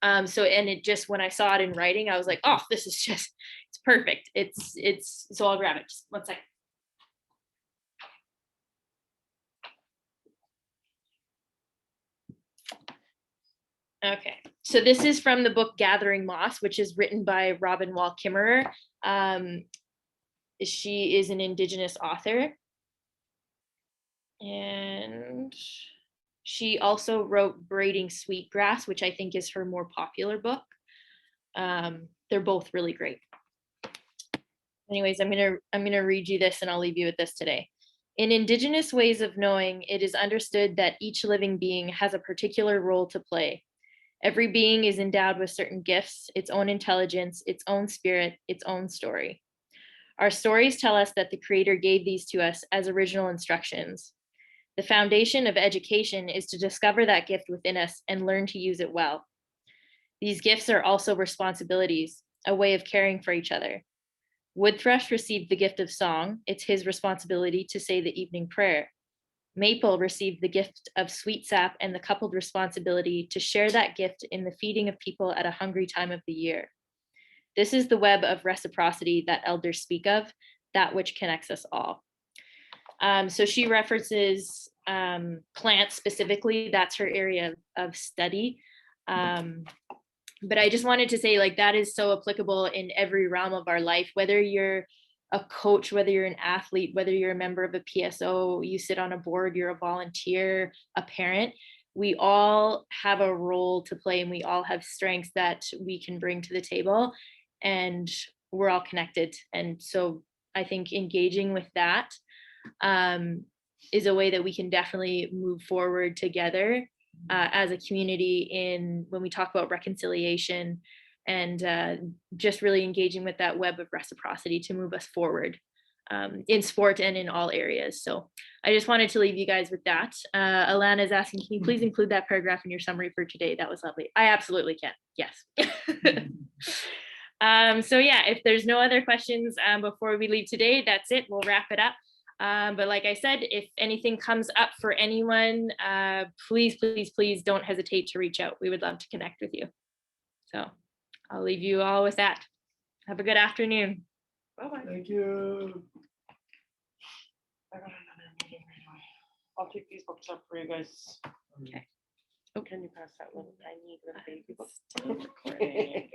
And it just, when I saw it in writing, I was like, oh, this is just, it's perfect. So I'll grab it. Just 1 second. Okay, so this is from the book Gathering Moss, which is written by Robin Wall Kimmerer. She is an Indigenous author, and she also wrote Braiding Sweetgrass, which I think is her more popular book. They're both really great. Anyways, I'm gonna read you this, and I'll leave you with this today. In Indigenous ways of knowing, it is understood that each living being has a particular role to play. Every being is endowed with certain gifts, its own intelligence, its own spirit, its own story. Our stories tell us that the Creator gave these to us as original instructions. The foundation of education is to discover that gift within us and learn to use it well. These gifts are also responsibilities, a way of caring for each other. Wood thrush received the gift of song. It's his responsibility to say the evening prayer. Maple received the gift of sweet sap and the coupled responsibility to share that gift in the feeding of people at a hungry time of the year. This is the web of reciprocity that elders speak of, that which connects us all. So she references plants specifically. That's her area of study. But I just wanted to say, like, that is so applicable in every realm of our life, whether you're a coach, whether you're an athlete, whether you're a member of a PSO, you sit on a board, you're a volunteer, a parent, we all have a role to play and we all have strengths that we can bring to the table, and we're all connected. And so I think engaging with that is a way that we can definitely move forward together as a community in when we talk about reconciliation, and just really engaging with that web of reciprocity to move us forward in sport and in all areas. So I just wanted to leave you guys with that. Alana is asking, can you please include that paragraph in your summary for today? That was lovely. I absolutely can. Yes. So yeah, if there's no other questions before we leave today, that's it. We'll wrap it up. But like I said, if anything comes up for anyone, please, please, please don't hesitate to reach out. We would love to connect with you. So I'll leave you all with that. Have a good afternoon. Bye-bye. Thank you. I got another meeting right away. I'll pick these books up for you guys. Okay. Oh, can you pass that little tiny little baby book? Still recording.